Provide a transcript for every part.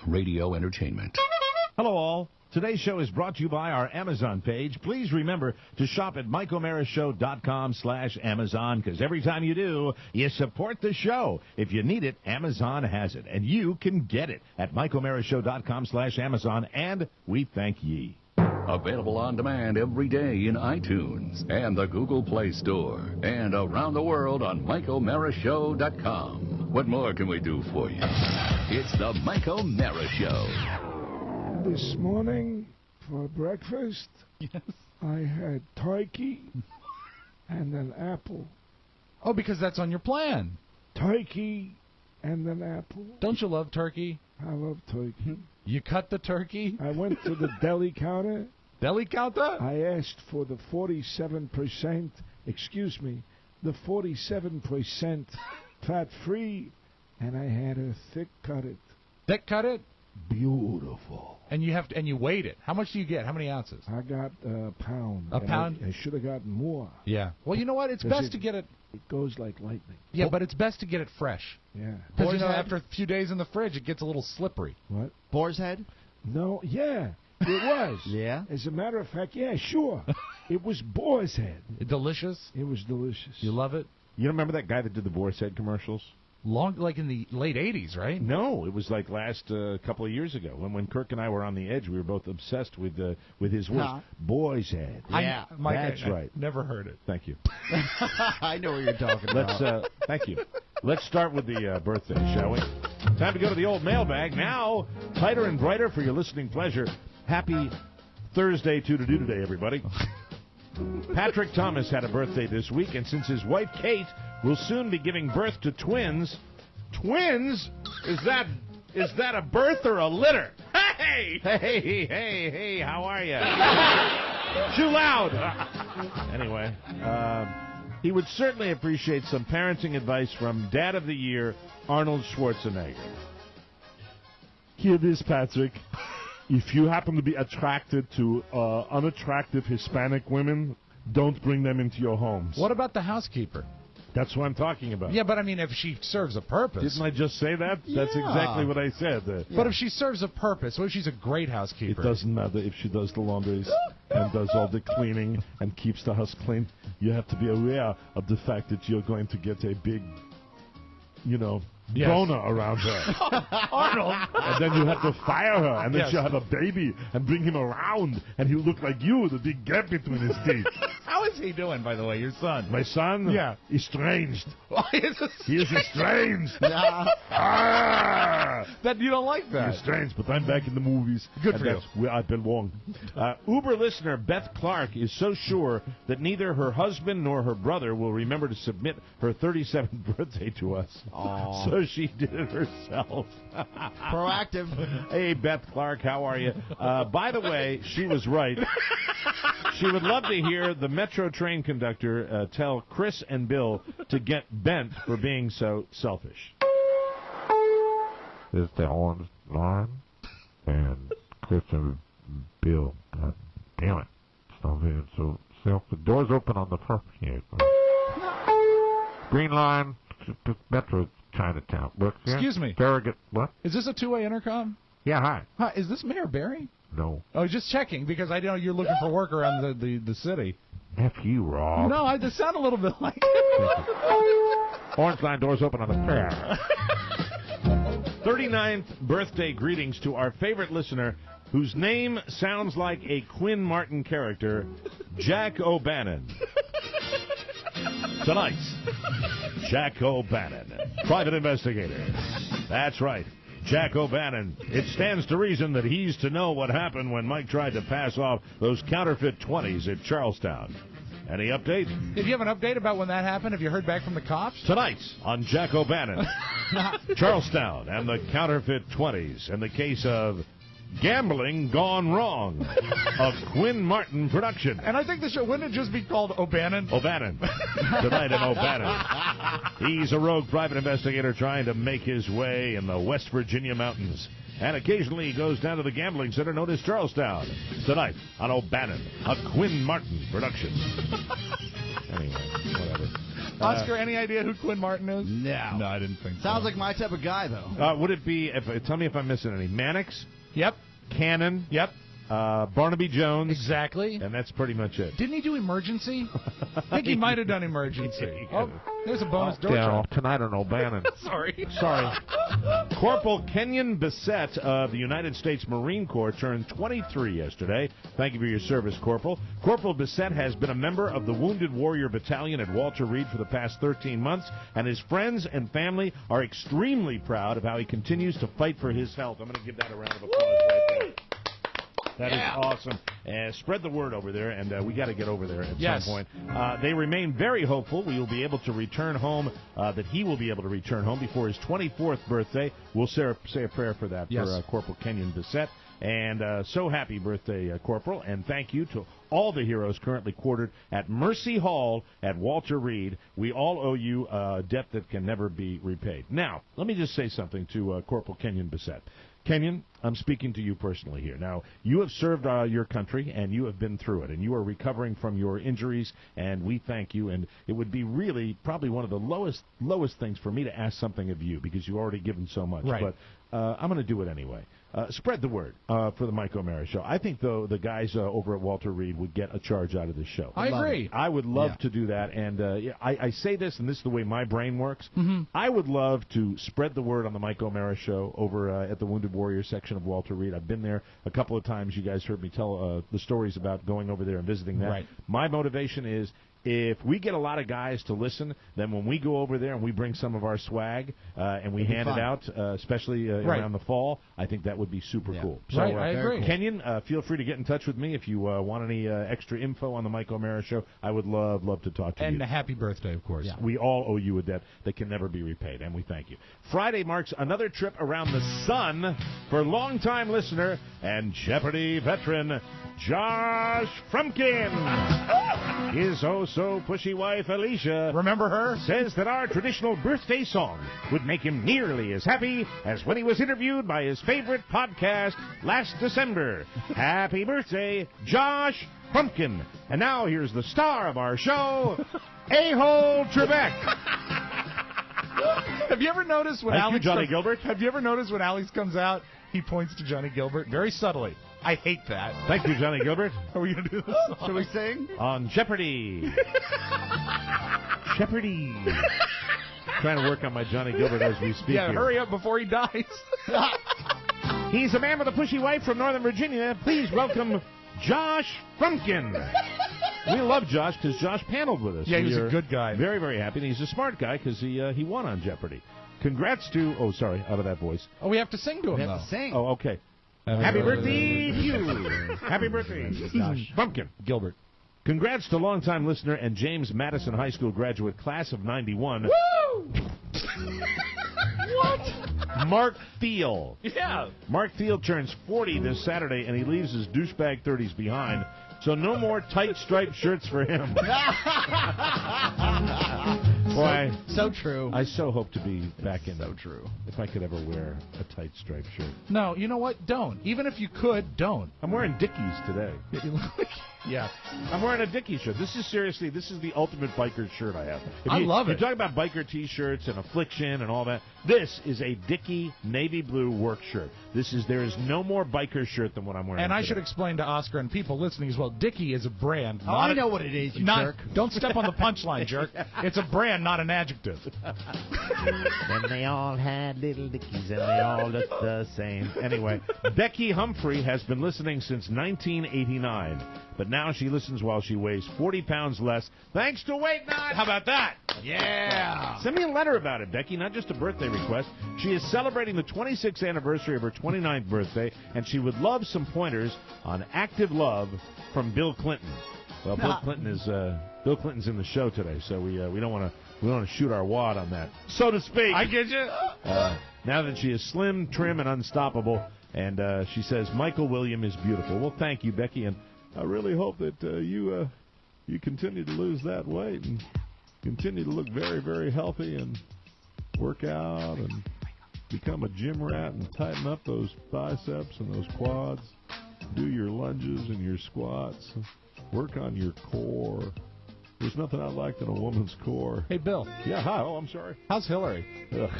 Radio Entertainment. Hello, all. Today's show is brought to you by our Amazon page. Please remember to shop at MikeO'MaraShow.com/Amazon, because every time you do, you support the show. If you need it, Amazon has it, and you can get it at MikeO'MaraShow.com/Amazon, and we thank ye. Available on demand every day in iTunes and the Google Play Store, and around the world on MikeO'MaraShow.com. What more can we do for you? It's the Mike O'Mara Show. This morning, for breakfast, Yes. I had turkey and an apple. Oh, because that's on your plan. Turkey and an apple. Don't you love turkey? I love turkey. You cut the turkey? I went to the deli counter. Deli counter? I asked for the 47%, the 47% fat-free, and I had her thick cut it. Thick cut it? Beautiful. And you weighed it. How much do you get? How many ounces? I got a pound. A pound? I should have gotten more. Yeah. Well, you know what? It's best to get it. It goes like lightning. Yeah, but it's best to get it fresh. Yeah. Because, after a few days in the fridge, it gets a little slippery. What? Boar's Head? No, yeah, it was. Yeah? As a matter of fact, yeah, sure. It was Boar's Head. Delicious? It was delicious. You love it? You remember that guy that did the Boar's Head commercials? Like in the late 80s, right? No, it was like last couple of years ago. When Kirk and I were on the edge, we were both obsessed with his voice. Boar's Head. Yeah. Mike, That's right. Never heard it. Thank you. I know what you're talking about. Thank you. Let's start with the birthday, shall we? Time to go to the old mailbag. Now, tighter and brighter for your listening pleasure. Happy Thursday to-do today, everybody. Patrick Thomas had a birthday this week, and since his wife, Kate, will soon be giving birth to twins. Twins? Is that a birth or a litter? Hey, how are you? Too loud. Anyway, he would certainly appreciate some parenting advice from Dad of the Year, Arnold Schwarzenegger. Hear this, Patrick. If you happen to be attracted to unattractive Hispanic women, don't bring them into your homes. What about the housekeeper? That's what I'm talking about. Yeah, but I mean, if she serves a purpose. Didn't I just say that? Yeah. That's exactly what I said. But if she serves a purpose, what if she's a great housekeeper? It doesn't matter if she does the laundries and does all the cleaning and keeps the house clean. You have to be aware of the fact that you're going to get a big, boner around her. Arnold! And then you have to fire her, and then Yes. she'll have a baby and bring him around, and he'll look like you with a big gap between his teeth. How is he doing, by the way, your son? My son? Yeah. Estranged. He is estranged. Nah. That you don't like that. He's estranged, but I'm back in the movies. Good and for you. that's where I belong. Uber listener Beth Clark is so sure that neither her husband nor her brother will remember to submit her 37th birthday to us. Aw. So she did it herself. Proactive. Hey, Beth Clark, how are you? By the way, she was right. She would love to hear the Metro train conductor tell Chris and Bill to get bent for being so selfish. This is the orange line, and Chris and Bill, God damn it, stop being so self. The door's open on the first here. Green line, Metro Chinatown. Works here. Excuse me. Farragut, what? Is this a two-way intercom? Yeah, hi. Hi, is this Mayor Barry? No. Oh, just checking, because I know you're looking for work around the city. F you, Rob. No, I just sound a little bit like Orange line doors open on the fair. 39th birthday greetings to our favorite listener, whose name sounds like a Quinn Martin character, Jack O'Bannon. Tonight, Jack O'Bannon, private investigator. That's right, Jack O'Bannon. It stands to reason that he's to know what happened when Mike tried to pass off those counterfeit 20s at Charlestown. Any update? Did you have an update about when that happened? Have you heard back from the cops? Tonight on Jack O'Bannon, Charlestown and the counterfeit 20s, and the case of Gambling Gone Wrong, a Quinn Martin production. And I think the show, wouldn't it just be called O'Bannon? O'Bannon. Tonight in O'Bannon. He's a rogue private investigator trying to make his way in the West Virginia mountains. And occasionally he goes down to the gambling center known as Charlestown. Tonight on O'Bannon, a Quinn Martin production. Anyway, whatever. Oscar, any idea who Quinn Martin is? No. No, I didn't think so. Sounds like my type of guy, though. Would it be, tell me if I'm missing any, Mannix, Yep. Cannon, Yep. Barnaby Jones, Exactly. and that's pretty much it. Didn't he do Emergency? I think he might have done Emergency. Oh, there's a bonus door Daryl, check. tonight on O'Bannon. Sorry. Corporal Kenyon Bissett of the United States Marine Corps turned 23 yesterday. Thank you for your service, Corporal. Corporal Bissett has been a member of the Wounded Warrior Battalion at Walter Reed for the past 13 months, and his friends and family are extremely proud of how he continues to fight for his health. I'm going to give that a round of applause right there. That is awesome. Spread the word over there, and we got to get over there at some point. They remain very hopeful we will be able to return home, that he will be able to return home before his 24th birthday. We'll say a prayer for that for Corporal Kenyon Bissett. And so happy birthday, Corporal, and thank you to all the heroes currently quartered at Mercy Hall at Walter Reed. We all owe you a debt that can never be repaid. Now, let me just say something to Corporal Kenyon Bissett. Kenyon, I'm speaking to you personally here. Now, you have served your country, and you have been through it, and you are recovering from your injuries, and we thank you. And it would be really probably one of the lowest things for me to ask something of you, because you've already given so much. Right. But I'm going to do it anyway. Spread the word for the Mike O'Mara Show. I think, though, the guys over at Walter Reed would get a charge out of this show. I agree. I would love to do that, and I say this, and this is the way my brain works. Mm-hmm. I would love to spread the word on the Mike O'Mara Show over at the Wounded Warrior section of Walter Reed. I've been there a couple of times. You guys heard me tell the stories about going over there and visiting that. Right. My motivation is, if we get a lot of guys to listen, then when we go over there and we bring some of our swag and we hand it out, especially around the fall, I think that would be super cool. So, I agree. Kenyon, feel free to get in touch with me if you want any extra info on the Mike O'Mara Show. I would love to talk to you. And a happy birthday, of course. Yeah. We all owe you a debt that can never be repaid, and we thank you. Friday marks another trip around the sun for longtime listener and Jeopardy veteran Josh Frumpkin. His oh-so-pushy wife, Alicia, Remember her? says that our traditional birthday song would make him nearly as happy as when he was interviewed by his favorite podcast last December. Happy birthday, Josh Frumpkin. And now here's the star of our show, A-Hole Trebek. Have you ever noticed when Thank Alex you, Johnny Gilbert. Have you ever noticed when Alex comes out, he points to Johnny Gilbert very subtly? I hate that. Thank you, Johnny Gilbert. Are we going to do this song? Shall we sing? On Jeopardy. Jeopardy. Trying to work on my Johnny Gilbert as we speak here. Hurry up before he dies. He's a man with a pushy wife from Northern Virginia. Please welcome Josh Frumpkin. We love Josh because Josh paneled with us. Yeah, he was We a are good guy. Very, very happy. And he's a smart guy because he won on Jeopardy. Congrats to... Oh, sorry, out of that voice. Oh, we have to sing to him, We have though. to sing. Oh, okay. Happy birthday to you. Happy birthday, Josh Frumpkin. Gilbert. Congrats to longtime listener and James Madison High School graduate class of 91. Woo! What? Mark Thiel. Yeah. Mark Thiel turns 40 this Saturday, and he leaves his douchebag 30s behind. So no more tight striped shirts for him. Boy, So true. I so hope to be back in. So true. If I could ever wear a tight striped shirt. No, you know what? Don't. Even if you could, don't. I'm wearing Dickies today. Yeah. I'm wearing a Dickies shirt. This is the ultimate biker shirt I have. I love it. You talk about biker T-shirts and Affliction and all that. This is a Dickie navy blue work shirt. There is no more biker shirt than what I'm wearing. And I today. should explain to Oscar and people listening as well, Dickie is a brand. Oh, I know what it is, you jerk. Don't step on the punchline, jerk. It's a brand, not an adjective. Then they all had little Dickies and they all looked the same. Anyway, Becky Humphrey has been listening since 1989, but now she listens while she weighs 40 pounds less thanks to Weight Not. How about that? Yeah. Send me a letter about it, Becky, not just a birthday request. She is celebrating the 26th anniversary of her 29th birthday, and she would love some pointers on active love from Bill Clinton. Well, Bill Clinton's in the show today, so we don't want to shoot our wad on that, so to speak. I get you. Now that she is slim, trim, and unstoppable, and she says Michael William is beautiful. Well, thank you, Becky, and I really hope that you continue to lose that weight and continue to look very, very healthy and work out and become a gym rat and tighten up those biceps and those quads. Do your lunges and your squats. Work on your core. There's nothing I like than a woman's core. Hey, Bill. Yeah, hi. Oh, I'm sorry. How's Hillary? Ugh.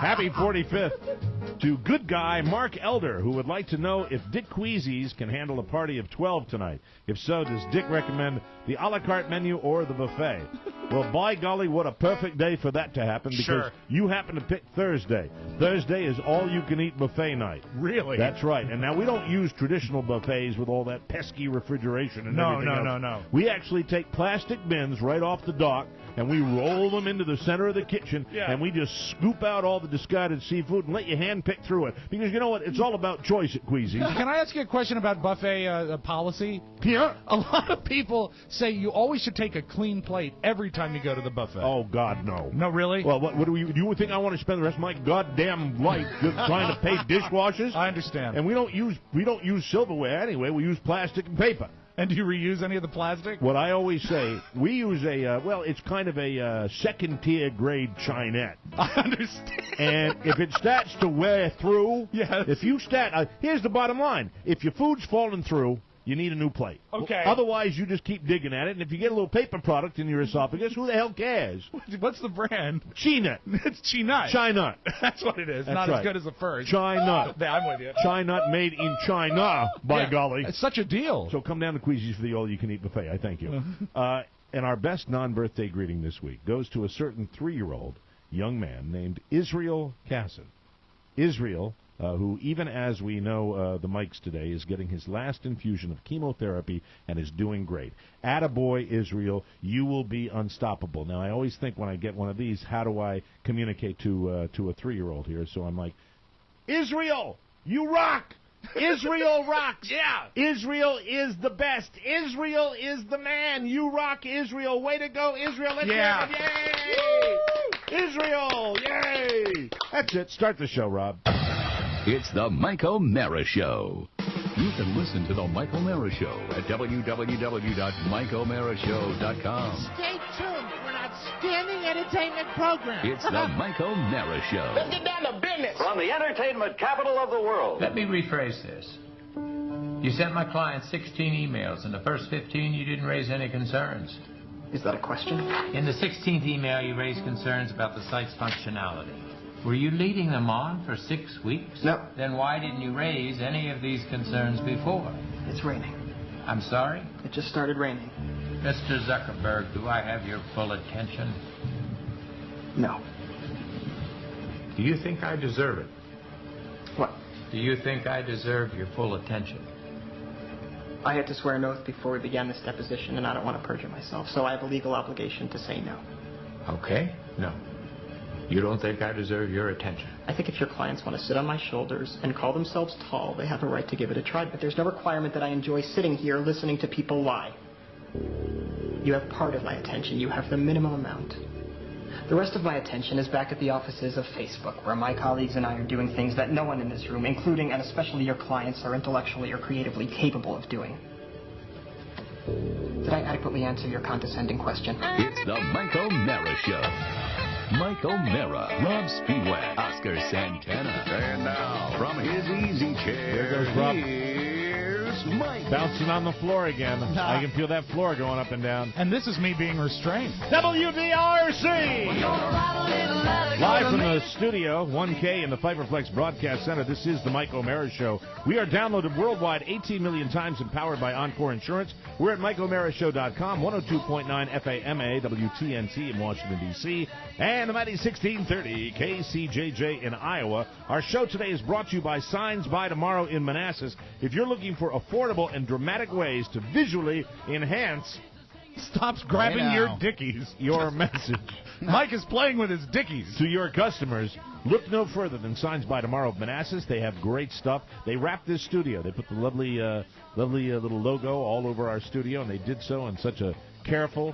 Happy 45th to good guy Mark Elder, who would like to know if Dick Queasies can handle a party of 12 tonight. If so, does Dick recommend the a la carte menu or the buffet? Well, by golly, what a perfect day for that to happen, because you happen to pick Thursday. Thursday is all-you-can-eat buffet night. Really? That's right. And now we don't use traditional buffets with all that pesky refrigeration and everything else. No. We actually take plastic bins right off the dock, and we roll them into the center of the kitchen, and we just scoop out all the discarded seafood and let you hand pick through it. Because you know what? It's all about choice at Queasy's. Can I ask you a question about buffet policy? Yeah. A lot of people say you always should take a clean plate every time you go to the buffet. Oh, God, no. No, really? Well, what do you think I want to spend the rest of my goddamn life just trying to pay dishwashers? I understand. And we don't use silverware anyway. We use plastic and paper. And do you reuse any of the plastic? What I always say, we use it's kind of a second-tier grade chinette. I understand. And if it starts to wear through, yes. If you start, here's the bottom line. If your food's falling through, you need a new plate. Okay. Otherwise, you just keep digging at it, and if you get a little paper product in your esophagus, who the hell cares? What's the brand? Chinut. It's Chinut. Chinut. That's what it is. That's Not right. as good as the first. Chinut. I'm with you. Chinut made in China, by golly. It's such a deal. So come down to Queasy's for the all-you-can-eat buffet. I thank you. And our best non-birthday greeting this week goes to a certain 3-year-old young man named Israel Casson. Israel, who, even as we know the mics today, is getting his last infusion of chemotherapy and is doing great. Attaboy, Israel, you will be unstoppable. Now, I always think when I get one of these, how do I communicate to a 3-year-old here? So I'm like, Israel, you rock! Israel rocks! Yeah! Israel is the best! Israel is the man! You rock, Israel! Way to go, Israel! Let's Yeah! hear it. Yay! Israel! Yay! That's it. Start the show, Rob. It's the Mike O'Mara Show. You can listen to the Mike O'Mara Show at www.mikeomarashow.com. Stay tuned for an outstanding entertainment program. It's the Mike O'Mara Show. Let's get down to business. From the entertainment capital of the world. Let me rephrase this. You sent my client 16 emails. In the first 15, you didn't raise any concerns. Is that a question? In the 16th email, you raised concerns about the site's functionality. Were you leading them on for 6 weeks? No. Then why didn't you raise any of these concerns before? It's raining. I'm sorry? It just started raining. Mr. Zuckerberg, do I have your full attention? No. Do you think I deserve it? What? Do you think I deserve your full attention? I had to swear an oath before we began this deposition, and I don't want to perjure myself, so I have a legal obligation to say no. Okay. No. You don't think I deserve your attention? I think if your clients want to sit on my shoulders and call themselves tall, they have a right to give it a try, but there's no requirement that I enjoy sitting here listening to people lie. You have part of my attention. You have the minimum amount. The rest of my attention is back at the offices of Facebook, where my colleagues and I are doing things that no one in this room, including and especially your clients, are intellectually or creatively capable of doing. Did I adequately answer your condescending question? It's the Mike O'Mara Show. Mike O'Mara, Rob Spiewak, Oscar Santana. And now, from his easy chair, There goes Rob. here's Mike. Bouncing on the floor again. I can feel that floor going up and down. And this is me being restrained. WVRC! Live from the studio, 1K in the Fiberflex Broadcast Center, this is the Mike O'Mara Show. We are downloaded worldwide 18 million times and powered by Encore Insurance. We're at MikeO'MaraShow.com, 102.9 FAMA, WTNT in Washington, D.C., and the mighty 1630 KCJJ in Iowa. Our show today is brought to you by Signs by Tomorrow in Manassas. If you're looking for affordable and dramatic ways to visually enhance... Stops grabbing your dickies. Your message. Mike is playing with his dickies. To your customers, look no further than Signs by Tomorrow of Manassas. They have great stuff. They wrapped this studio. They put the lovely little logo all over our studio, and they did so in such a careful,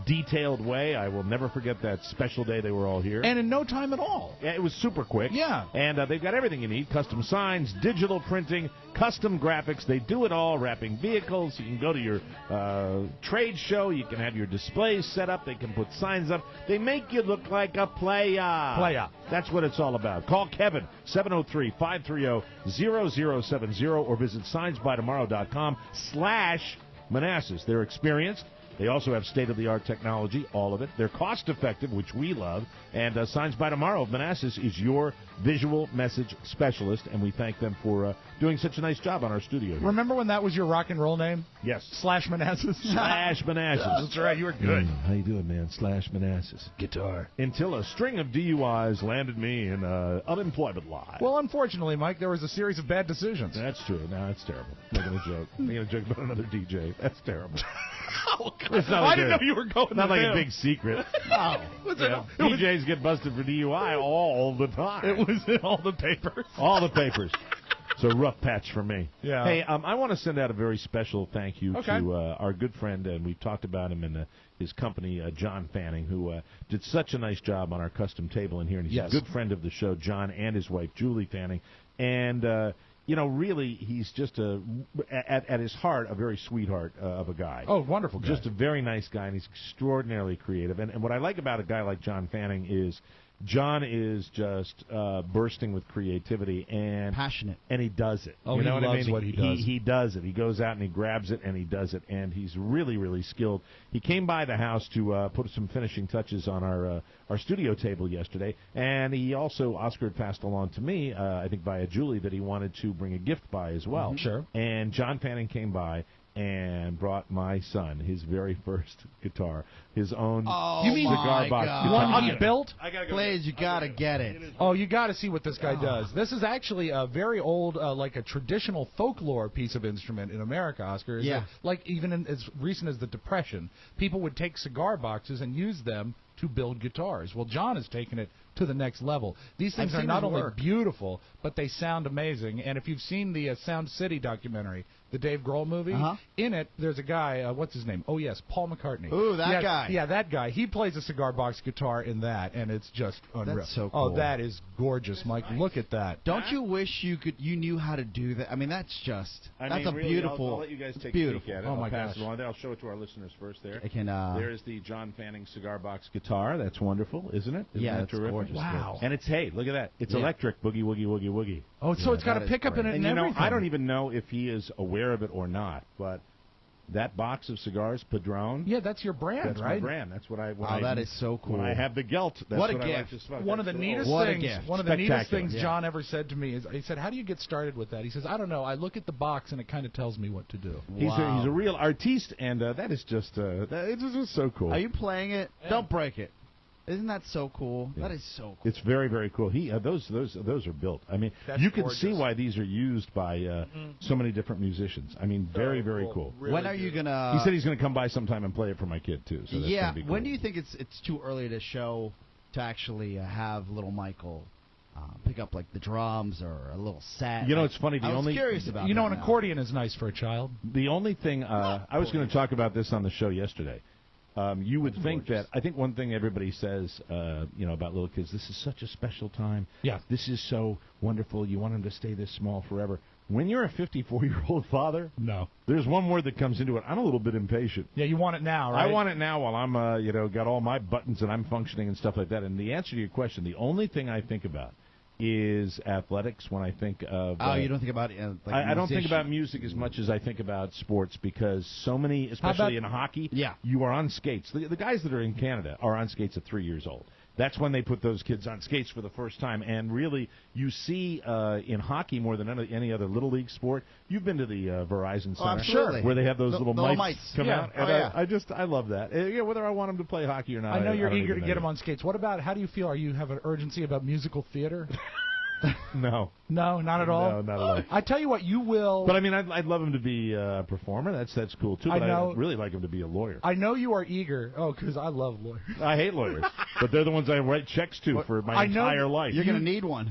detailed way. I will never forget that special day they were all here. And in no time at all. Yeah, it was super quick. Yeah. And they've got everything you need. Custom signs, digital printing, custom graphics. They do it all. Wrapping vehicles. You can go to your trade show. You can have your displays set up. They can put signs up. They make you look like a playa. Playa. That's what it's all about. Call Kevin, 703-530-0070, or visit signsbytomorrow.com/Manassas. They're experienced. They also have state-of-the-art technology, all of it. They're cost-effective, which we love. And Signs by Tomorrow of Manassas is your visual message specialist, and we thank them for doing such a nice job on our studio here. Remember when that was your rock and roll name? Yes. /Manassas? /Manassas. That's right, you were good. How you doing, man? /Manassas. Guitar. Until a string of DUIs landed me in unemployment line. Well, unfortunately, Mike, there was a series of bad decisions. That's true. No, that's terrible. Making a joke. Making a joke about another DJ. That's terrible. Oh, God. I didn't know you were going Not to like him. a big secret. Oh. DJs get busted for DUI all the time. It was in all the papers. All the papers. So rough patch for me. Yeah. Hey, I want to send out a very special thank you Okay. to our good friend, and we've talked about him in his company, John Fanning, who did such a nice job on our custom table in here. And he's Yes. a good friend of the show, John and his wife, Julie Fanning. And, really, he's just at his heart, a very sweetheart of a guy. Oh, wonderful guy. Just a very nice guy, and he's extraordinarily creative. And what I like about a guy like John Fanning is John is just bursting with creativity and passionate, and he does it. Oh, you know he what loves I mean? what he does. He does it. He goes out and he grabs it and he does it, and he's really, really skilled. He came by the house to put some finishing touches on our studio table yesterday, and he also Oscar had passed along to me, I think via Julie, that he wanted to bring a gift by as well. Mm-hmm. Sure. And John Fanning came by and brought my son his very first guitar, his own cigar box guitar. One he built? Please, you gotta get it. Oh, you got to see what this guy does. This is actually a very old, like a traditional folklore piece of instrument in America, Oscar. Yeah. Like even as recent as the Depression, people would take cigar boxes and use them to build guitars. Well, John has taken it to the next level. These things are not only beautiful, but they sound amazing. And if you've seen the Sound City documentary, the Dave Grohl movie, in it, there's a guy, what's his name? Oh, yes, Paul McCartney. Ooh, that guy. Yeah, that guy. He plays a cigar box guitar in that, and it's just unreal. That's so cool. Oh, that is gorgeous, Mike. Look at that. Don't you wish you knew how to do that? I mean, that's just, that's a really, beautiful, I'll let you guys take beautiful. a peek at it. Oh, my I'll pass gosh. it along there. I'll show it to our listeners first there. I can, There's the John Fanning cigar box guitar. That's wonderful, isn't it? Yeah, that it's terrific? gorgeous. Wow. And it's, hey, look at that. It's electric. Boogie, woogie, woogie, woogie. Oh, so it's got a that is pickup in great. it And and you know, everything. I don't even know if he is aware of it or not, but that box of cigars, Padron. Yeah, that's your brand, That's right? my brand. That's what I. that is so cool. When I have the gelt, that's What a I like gift. to smoke. One of the That's neatest What a things. gift. One of the neatest Spectacular. things John ever said to me is, he said, "How do you get started with that?" He says, "I don't know. I look at the box and it kind of tells me what to do." He's a real artiste, and that is just it's just so cool. Are you playing it? Yeah. Don't break it. Isn't that so cool? Yeah. That is so cool. It's very, very cool. Those are built. I mean, That's you can gorgeous. see why these are used by so many different musicians. I mean, very, very cool. Really when are you gonna? He said he's going to come by sometime and play it for my kid too. So that's yeah. gonna be cool. When do you think it's too early to show to actually have little Michael pick up like the drums or a little set? You know, it's funny. I was curious about. You know, that an now. accordion is nice for a child. The only thing I was going to talk about this on the show yesterday. You would think that I think one thing everybody says, about little kids, this is such a special time. Yeah. This is so wonderful. You want them to stay this small forever. When you're a 54-year-old father, No. there's one word that comes into it. I'm a little bit impatient. Yeah, you want it now, right? I want it now while I'm, got all my buttons and I'm functioning and stuff like that. And the answer to your question, the only thing I think about is athletics when I think of... Oh, you don't think about I don't think about music as much as I think about sports because so many, especially in hockey, you are on skates. The guys that are in Canada are on skates at 3 years old. That's when they put those kids on skates for the first time. And really, you see in hockey more than any other Little League sport. You've been to the Verizon Center. Absolutely. Where they have those little mics come Yeah. out. And I love that. Whether I want them to play hockey or not. I know you're don't eager even to know get him yet. on skates. What about, how do you feel? Are you have an urgency about musical theater? No. No, not at all? No, not at all. I tell you what, you will... But, I mean, I'd love him to be a performer. That's cool, too. But I'd really like him to be a lawyer. I know you are eager. Oh, because I love lawyers. I hate lawyers. But they're the ones I write checks to for my entire life. You're going to need one.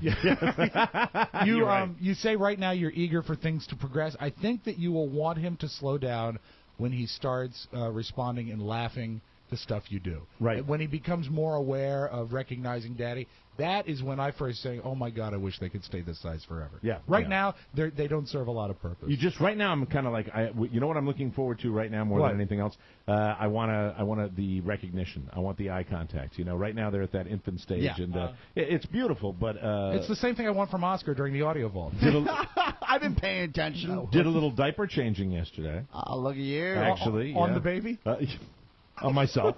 You say right now you're eager for things to progress. I think that you will want him to slow down when he starts responding and laughing the stuff you do. Right. When he becomes more aware of recognizing Daddy, that is when I first say, "Oh my God, I wish they could stay this size forever." Yeah. Right now, they don't serve a lot of purpose. Right now, I'm kind of like, you know what I'm looking forward to right now more than anything else? I want the recognition. I want the eye contact. You know, right now they're at that infant stage, and it's beautiful, but it's the same thing I want from Oscar during the audio vault. I've been paying attention. Did a little diaper changing yesterday. Oh, look at you! Actually, on the baby. On myself,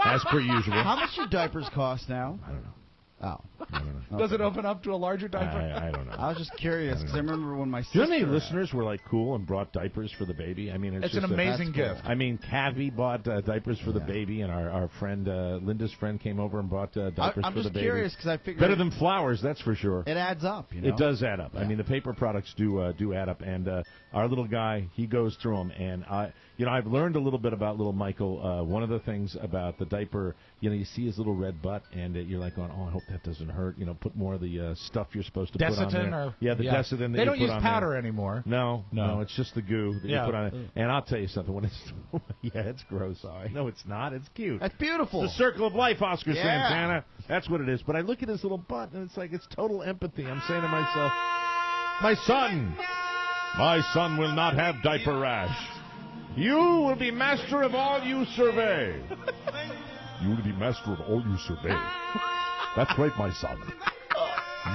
as per usual. How much do diapers cost now? I don't know. Oh. I don't know. Does it open up to a larger diaper? I don't know. I was just curious because I remember when my sister... Do you know how many listeners were like cool and brought diapers for the baby? I mean, it's an amazing gift. I mean, Cavi bought diapers for the baby, and our friend, Linda's friend, came over and bought diapers for the baby. I'm just curious because I figured... Better than flowers, that's for sure. It adds up, you know? It does add up. Yeah. I mean, the paper products do add up, and our little guy, he goes through them, and I've learned a little bit about little Michael. One of the things about the diaper, you see his little red butt, and you're like going, oh, I hope that doesn't hurt. Put more of the stuff you're supposed to put on there. The Desitin. They don't use powder there. anymore. No, it's just the goo that you put on it. And I'll tell you something. When it's it's gross. No, it's not. It's cute. That's beautiful. It's the circle of life, Oscar Santana. That's what it is. But I look at his little butt, and it's like it's total empathy. I'm saying to myself, my son will not have diaper rash. You will be master of all you survey. You will be master of all you survey. That's right, my son.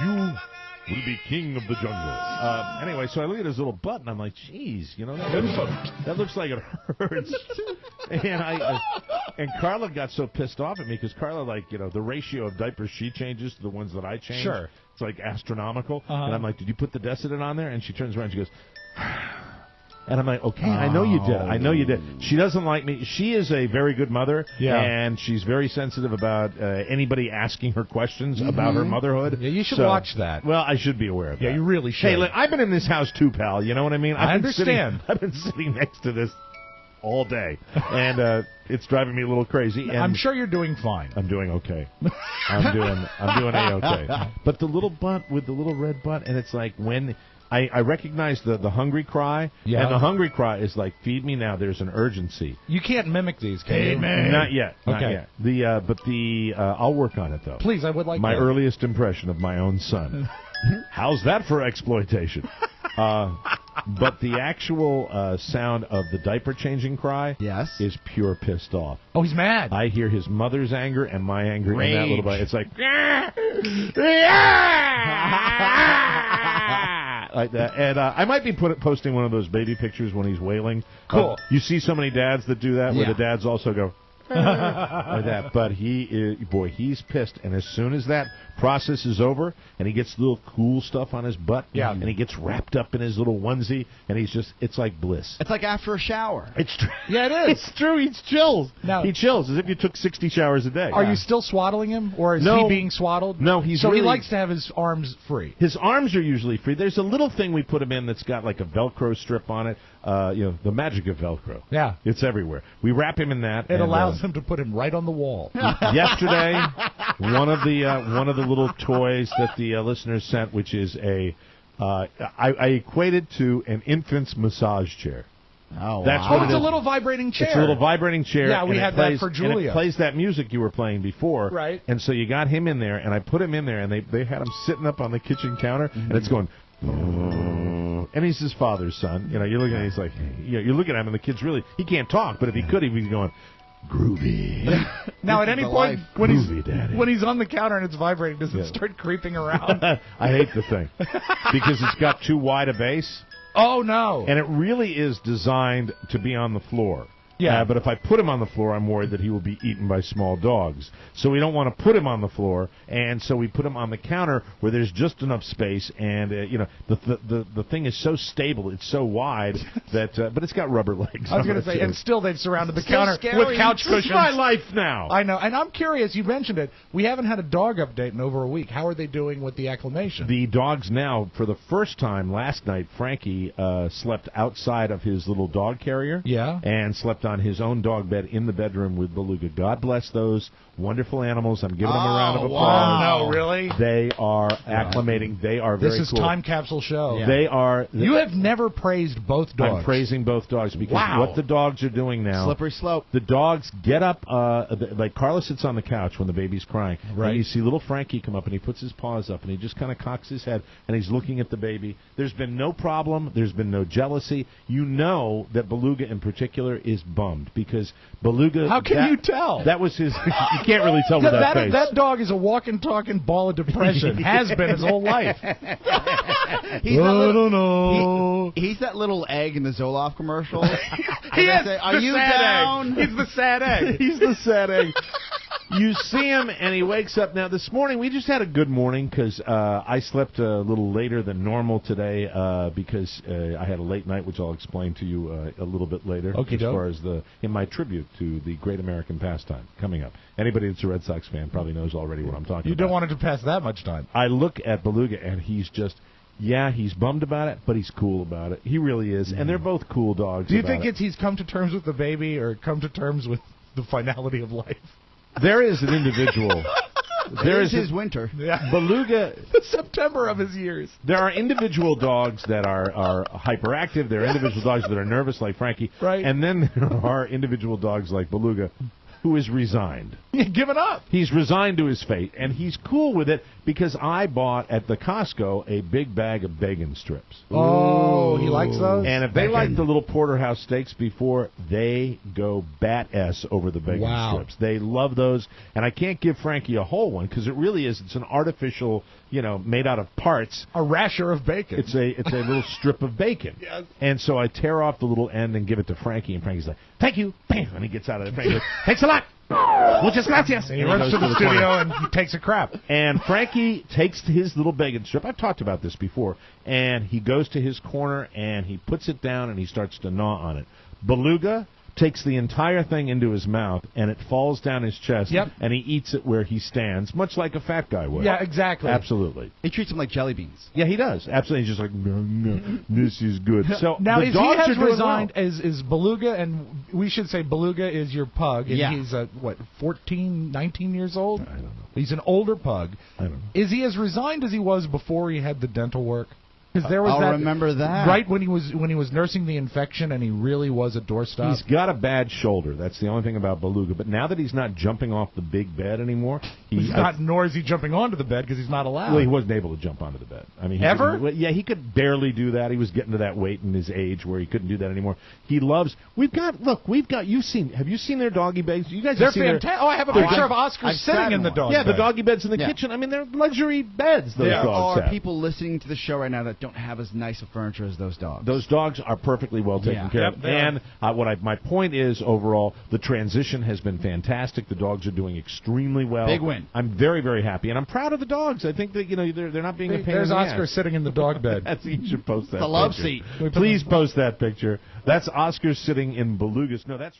You will be king of the jungle. Anyway, so I look at his little butt, and I'm like, geez, that looks like it hurts. And Carla got so pissed off at me because Carla, the ratio of diapers she changes to the ones that I change, sure, it's like astronomical. And I'm like, did you put the Desitin on there? And she turns around and she goes... And I'm like, okay, I know you did. I know you did. She doesn't like me. She is a very good mother, and she's very sensitive about anybody asking her questions about her motherhood. Yeah, you should watch that. Well, I should be aware of that. Yeah, you really should. Hey, look, I've been in this house too, pal. You know what I mean? I understand. I've been sitting next to this all day, and it's driving me a little crazy. And I'm sure you're doing fine. I'm doing okay. I'm doing A-okay. But the little butt with the little red butt, and it's like when... I recognize the hungry cry, and the hungry cry is like, feed me now, there's an urgency. You can't mimic these, can you? Amen. Not yet. I'll work on it, though. Please, I would like my earliest impression of my own son. How's that for exploitation? But the actual sound of the diaper-changing cry is pure pissed off. Oh, he's mad. I hear his mother's anger and my anger in that little bite. It's like... like that. And I might be posting one of those baby pictures when he's wailing. Cool. You see so many dads that do that, where the dads also go... like that. But he's pissed. And as soon as that process is over, and he gets little cool stuff on his butt, and he gets wrapped up in his little onesie, and it's like bliss. It's like after a shower. It's true. Yeah, it is. It's true. He chills. Now, he chills as if you took 60 showers a day. Are you still swaddling him, or is he being swaddled? No, he likes to have his arms free. His arms are usually free. There's a little thing we put him in that's got like a Velcro strip on it. The magic of Velcro. Yeah, it's everywhere. We wrap him in that. It allows him to put him right on the wall. Yesterday, one of the little toys that the listeners sent, which is I equated to an infant's massage chair. Oh, that's wow. what it's a little vibrating chair. It's a little vibrating chair. Yeah, we had that for Julia. And it plays that music you were playing before. Right. And so you got him in there, and I put him in there, and they had him sitting up on the kitchen counter, and it's going... And he's his father's son. You're looking at him, he's like... you're looking at him, and the kid's really... He can't talk, but if he could, he'd be going... Groovy. Now, at any point when Groovy, he's on the counter and it's vibrating, does it start creeping around? I hate the thing because it's got too wide a base. Oh no! And it really is designed to be on the floor. Yeah. But if I put him on the floor, I'm worried that he will be eaten by small dogs. So we don't want to put him on the floor, and so we put him on the counter where there's just enough space, and the thing is so stable, it's so wide that, but it's got rubber legs. I was going to say, and still they've surrounded the counter with couch cushions. This is my life now. I know, and I'm curious. You mentioned it. We haven't had a dog update in over a week. How are they doing with the acclimation? The dogs now, for the first time last night, Frankie slept outside of his little dog carrier. Yeah. And slept on his own dog bed in the bedroom with Beluga. God bless those wonderful animals. I'm giving them a round of applause. Wow. No, really? They are acclimating. They are very cool. This is Time Capsule Show. Yeah. They are. You have never praised both dogs. I'm praising both dogs because what the dogs are doing now. Slippery slope. The dogs get up, like Carla sits on the couch when the baby's crying. Right. And you see little Frankie come up and he puts his paws up and he just kind of cocks his head and he's looking at the baby. There's been no problem. There's been no jealousy. You know that Beluga in particular is bummed because Beluga. How can you tell? That was his. You can't really tell with that face. That dog is a walking, talking ball of depression. Has been his whole life. He's that little egg in the Zoloft commercial. He is. Are you down? He's the sad egg. He's the sad egg. You see him, and he wakes up. Now, this morning, we just had a good morning because I slept a little later than normal today because I had a late night, which I'll explain to you a little bit later. Okay, as far as in my tribute to the great American pastime coming up. Anybody that's a Red Sox fan probably knows already what I'm talking about. You don't want it to pass that much time. I look at Beluga, and he's just... Yeah, he's bummed about it, but he's cool about it. He really is, and they're both cool dogs. Do you think he's come to terms with the baby or come to terms with the finality of life? There is an individual. There is his winter. Yeah. Beluga. The September of his years. There are individual dogs that are hyperactive. There are individual dogs that are nervous, like Frankie. Right. And then there are individual dogs like Beluga, who is resigned. Given up. He's resigned to his fate, and he's cool with it because I bought at the Costco a big bag of bacon strips. Oh, he likes those? And if they like the little porterhouse steaks before, they go bat-ass over the bacon strips. They love those, and I can't give Frankie a whole one because it really is. It's an artificial, made out of parts. A rasher of bacon. It's a little strip of bacon. Yes. And so I tear off the little end and give it to Frankie, and Frankie's like, "Thank you." Bam! And he gets out of it. Frankie goes, "Thanks a lot." Muchas gracias. And he runs to the studio and he takes a crap. And Frankie takes his little bacon strip. I've talked about this before. And he goes to his corner and he puts it down and he starts to gnaw on it. Beluga takes the entire thing into his mouth and it falls down his chest. Yep. And he eats it where he stands, much like a fat guy would. Yeah, exactly. Absolutely. He treats them like jelly beans. Yeah, he does. Absolutely. He's just like, no, this is good. So now, the if dogs he has are doing resigned, well. is Beluga, and we should say Beluga is your pug, and yeah. he's, 14, 19 years old? I don't know. He's an older pug. I don't know. Is he as resigned as he was before he had the dental work? Because there was I'll remember that. Right when he was nursing the infection and he really was a doorstop. He's got a bad shoulder. That's the only thing about Beluga. But now that he's not jumping off the big bed anymore, nor is he jumping onto the bed because he's not allowed. Well, he wasn't able to jump onto the bed. I mean, he could barely do that. He was getting to that weight in his age where he couldn't do that anymore. He loves. Have you seen their doggy beds? You guys, they're fantastic. I have a picture of Oscar sitting in the dog. Yeah, bed. the doggy beds in the kitchen. I mean, they're luxury beds. Those dogs are have. people listening to the show right now that don't have as nice a furniture as those dogs. Those dogs are perfectly well taken care of. And my point is, overall, the transition has been fantastic. The dogs are doing extremely well. Big win. I'm very, very happy, and I'm proud of the dogs. I think that they're not being a pain There's in the Oscar ass. sitting in the dog bed. You should post that. The love seat. Please post that picture. That's Oscar sitting in Beluga's. No, that's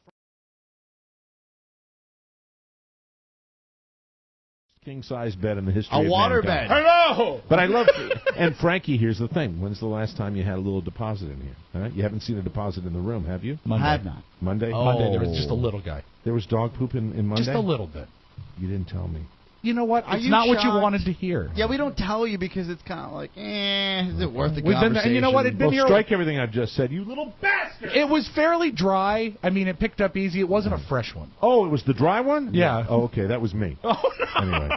king-size bed in the history of water mankind. bed. Hello! But I love and Frankie, here's the thing. When's the last time you had a little deposit in here? Huh? You haven't seen a deposit in the room, have you? Monday. I have not. Monday? Monday, there was just a little guy. There was dog poop in Monday? Just a little bit. You didn't tell me. You know what? Are It's you not what you shocked? wanted to hear. Yeah, we don't tell you because it's kind of like, is it worth the We've been, conversation? and you know what? It'd been Well, here. strike everything I've just said, you little bastard! It was fairly dry. I mean, it picked up easy. It wasn't a fresh one. Oh, it was the dry one? Yeah. Oh, okay, that was me. Oh, no. Anyway.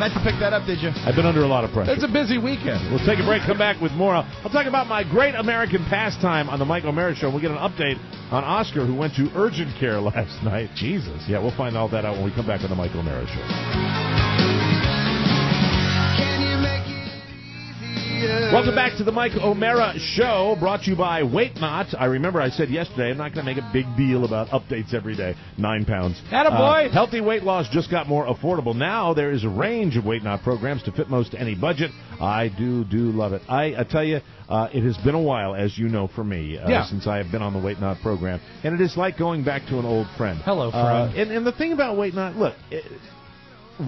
Meant to pick that up, did you? I've been under a lot of pressure. It's a busy weekend. We'll take a break, come back with more. I'll talk about my great American pastime on the Mike O'Mara Show. We'll get an update on Oscar, who went to urgent care last night. Jesus. Yeah, we'll find all that out when we come back on the Mike O'Mara Show. Welcome back to the Mike O'Mara Show, brought to you by Weight Not. I remember I said yesterday I'm not going to make a big deal about updates every day. 9 pounds. Attaboy! Healthy weight loss just got more affordable. Now there is a range of Weight Not programs to fit most any budget. I do love it. I tell you, it has been a while, as you know, for me, since I have been on the Weight Not program. And it is like going back to an old friend. Hello, friend. And the thing about Weight Not, look,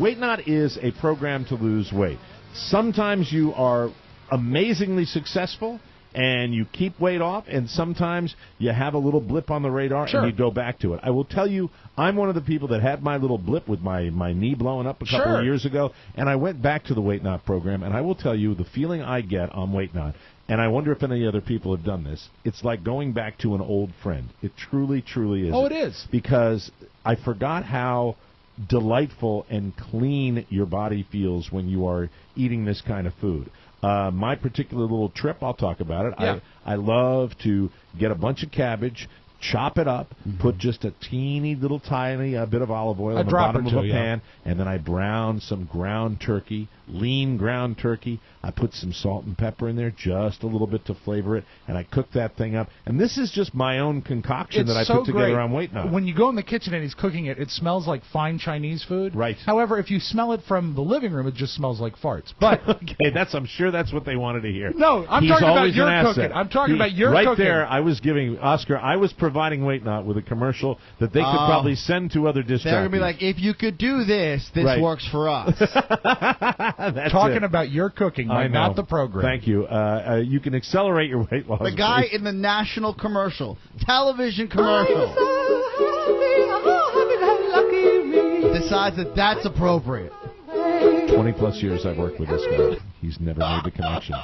Weight Not is a program to lose weight. Sometimes you are amazingly successful, and you keep weight off, and sometimes you have a little blip on the radar, and you go back to it. I will tell you, I'm one of the people that had my little blip with my knee blowing up a couple of years ago, and I went back to the Weight Not program, and I will tell you, the feeling I get on Weight Not, and I wonder if any other people have done this, it's like going back to an old friend. It truly, truly is. Oh, it is. Because I forgot how delightful and clean your body feels when you are eating this kind of food. My particular little trip, I'll talk about it. Yeah. I love to get a bunch of cabbage, chop it up, put just a teeny little tiny bit of olive oil on the bottom of a pan, and then I brown some ground turkey, lean ground turkey. I put some salt and pepper in there, just a little bit to flavor it, and I cook that thing up. And this is just my own concoction that I put together on Weight Not. When you go in the kitchen and he's cooking it, it smells like fine Chinese food. Right. However, if you smell it from the living room, it just smells like farts. But okay, I'm sure that's what they wanted to hear. No, I'm talking about your cooking. I'm talking about your cooking. Right there, I was giving Oscar. I was providing Weight Not with a commercial that they could probably send to other disc jockeys. They're gonna be like, if you could do this, this works for us. Talking about your cooking, not the program. Thank you. You can accelerate your weight loss. The guy in the national commercial, television commercial, decides that that's appropriate. 20-plus years I've worked with this guy. He's never made the connection.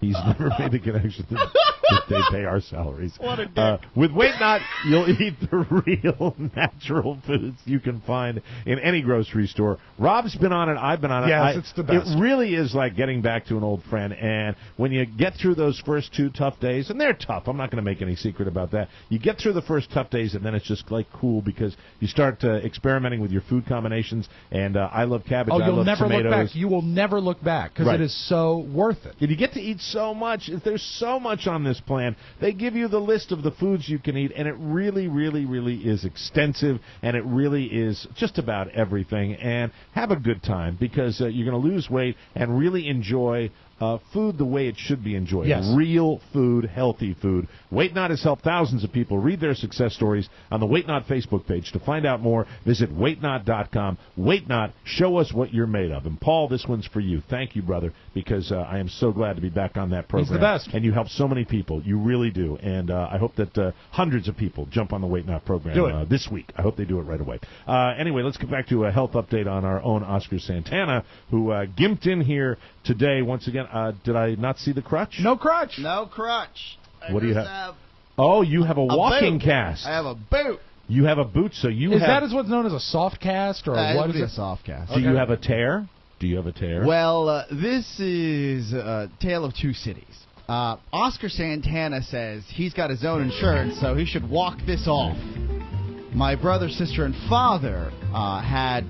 He's never made the connection that they pay our salaries. What a dick. With Weight Not, you'll eat the real natural foods you can find in any grocery store. Rob's been on it. I've been on it. Yes, it's the best. It really is like getting back to an old friend. And when you get through those first 2 tough days, and they're tough, I'm not going to make any secret about that. You get through the first tough days, and then it's just like cool because you start experimenting with your food combinations. And I love cabbage. I love never tomatoes. Look back. You will never look back because it is so worth it. And you get to eat so much. There's so much on this plan. They give you the list of the foods you can eat, and it really, really, really is extensive, and it really is just about everything. And have a good time because you're going to lose weight and really enjoy food the way it should be enjoyed. Yes. Real food, healthy food. Weight Not has helped thousands of people read their success stories on the Weight Not Facebook page. To find out more, visit weightnot.com. Weight Not, show us what you're made of. And Paul, this one's for you. Thank you, brother, because I am so glad to be back on that program. He's the best. And you help so many people. You really do. And I hope that hundreds of people jump on the Weight Not program this week. I hope they do it right away. Anyway, let's get back to a health update on our own Oscar Santana, who gimped in here today once again. Did I not see the crutch? No crutch. No crutch. What do you have? Oh, you have a walking boot. cast. I have a boot. You have a boot, so you is have... that what's known as a soft cast, or what is it? A soft cast. Do you have a tear? Do you have a tear? Well, this is a tale of two cities. Oscar Santana says he's got his own insurance, so he should walk this off. My brother, sister, and father had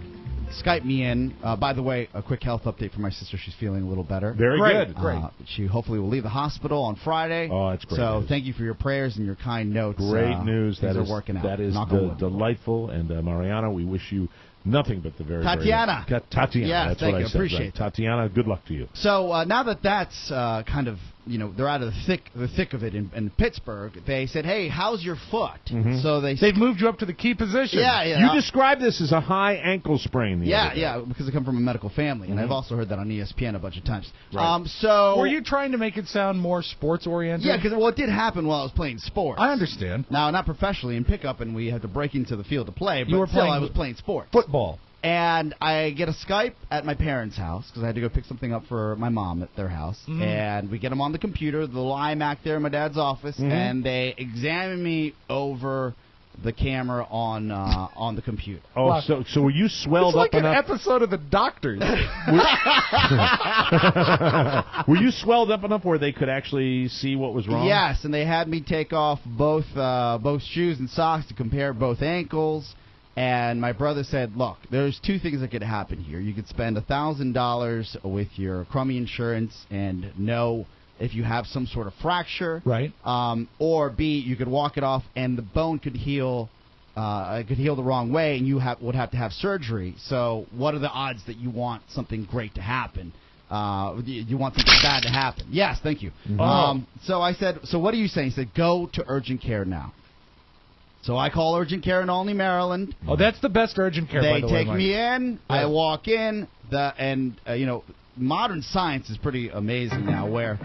Skype me in. By the way, a quick health update for my sister. She's feeling a little better. Very good. Great. She hopefully will leave the hospital on Friday. Oh, that's great. So news. Thank you for your prayers and your kind notes. Great news. Things are working out. That is delightful. And Mariana, we wish you nothing but the very Tatiana. Tatiana. Yes, that's thank what you. I said. Appreciate right. Tatiana, good luck to you. So now that that's kind of, they're out of the thick of it in Pittsburgh, they said, hey, how's your foot? Mm-hmm. So they've moved you up to the key position. Yeah. You described this as a high ankle sprain. Because I come from a medical family, and I've also heard that on ESPN a bunch of times. Right. So were you trying to make it sound more sports-oriented? Yeah, because it did happen while I was playing sports. I understand. Now, not professionally in pickup, and we had to break into the field to play, but I was playing sports. Football. And I get a Skype at my parents' house because I had to go pick something up for my mom at their house. Mm-hmm. And we get them on the computer, the little iMac there in my dad's office, and they examine me over the camera on the computer. Oh, wow. So were you swelled up enough? It's like an episode of The Doctors. Were you swelled up enough where they could actually see what was wrong? Yes, and they had me take off both shoes and socks to compare both ankles. And my brother said, look, there's two things that could happen here. You could spend $1,000 with your crummy insurance and know if you have some sort of fracture. Right. Or B, you could walk it off and the bone could heal the wrong way and you would have to have surgery. So what are the odds that you want something great to happen? You want something bad to happen? Yes, thank you. Mm-hmm. So I said, so what are you saying? He said, go to urgent care now. So I call urgent care in Olney, Maryland. Oh, that's the best urgent care, by the way, They take me in. I walk in. Modern science is pretty amazing now where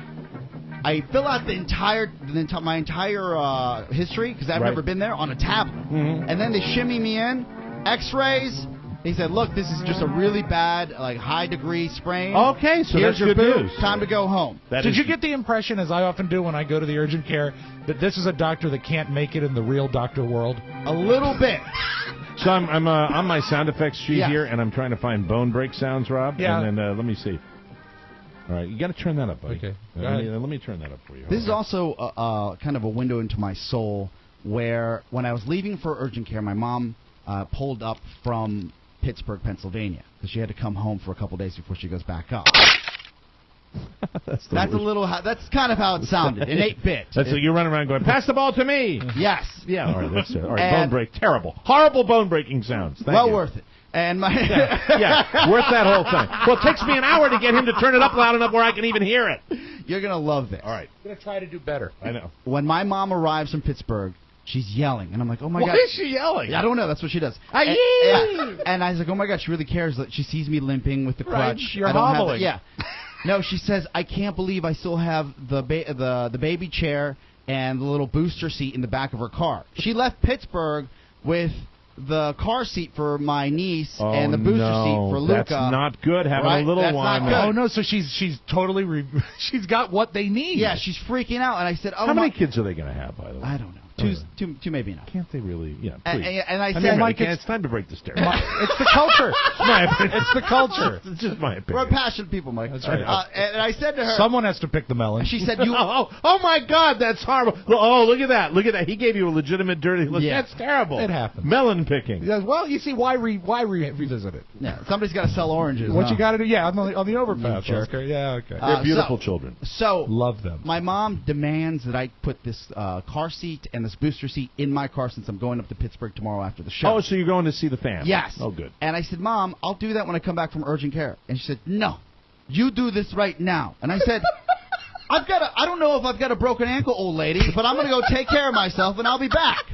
I fill out my entire history, because I've never been there, on a tablet. And then they shimmy me in, x-rays. He said, look, this is just a really bad, high-degree sprain. Okay, so here's that's your good boot. news. Time to go home. Did you get the impression, as I often do when I go to the urgent care, that this is a doctor that can't make it in the real doctor world? A little bit. So I'm on my sound effects sheet here, and I'm trying to find bone break sounds, Rob. Yeah. And then let me see. All right, you got to turn that up, buddy. Okay. Let me turn that up for you. This is also kind of a window into my soul, where when I was leaving for urgent care, my mom pulled up from Pittsburgh, Pennsylvania, because she had to come home for a couple days before she goes back up. That's kind of how it sounded, in 8-bit. That's you're running around going, pass the ball to me. Yes. Yeah. All right. That's it. All right. Bone break. Terrible. Horrible bone breaking sounds. Thank you. Worth it. And my worth that whole thing. Well, it takes me an hour to get him to turn it up loud enough where I can even hear it. You're gonna love this. All right. I'm gonna try to do better. I know. When my mom arrives from Pittsburgh, she's yelling, and I'm like, oh my god. Why is she yelling? I don't know. That's what she does. And I was like, oh my god, she really cares that she sees me limping with the crutch. Right. You're hobbling. No, she says, I can't believe I still have the baby chair and the little booster seat in the back of her car. She left Pittsburgh with the car seat for my niece and the booster seat for Luca. That's not good, having a little one. Not good. Oh, no, so she's totally, she's got what they need. Yeah, she's freaking out. And I said, how many kids are they going to have, by the way? I don't know. Two may be enough. Can't they really? Yeah, please. And I said, Mike, it's time to break the stereotype. It's the culture. It's the culture. It's just my opinion. We're passionate people, Mike. That's right. And I said to her, someone has to pick the melon. She said, "You." Oh my God, that's horrible. Oh, look at that. Look at that. He gave you a legitimate dirty look. Yeah. That's terrible. It happens. Melon picking. Yeah, well, you see, why revisit it? Yeah, somebody's got to sell oranges. What you got to do? Yeah, on the overpass. Sure. Yeah, okay. They're beautiful children. So love them. My mom demands that I put this car seat and this booster seat in my car since I'm going up to Pittsburgh tomorrow after the show. Oh, so you're going to see the fam? Yes. Oh, good. And I said, Mom, I'll do that when I come back from urgent care. And she said, no, you do this right now. And I said, I don't know if I've got a broken ankle, old lady, but I'm going to go take care of myself and I'll be back.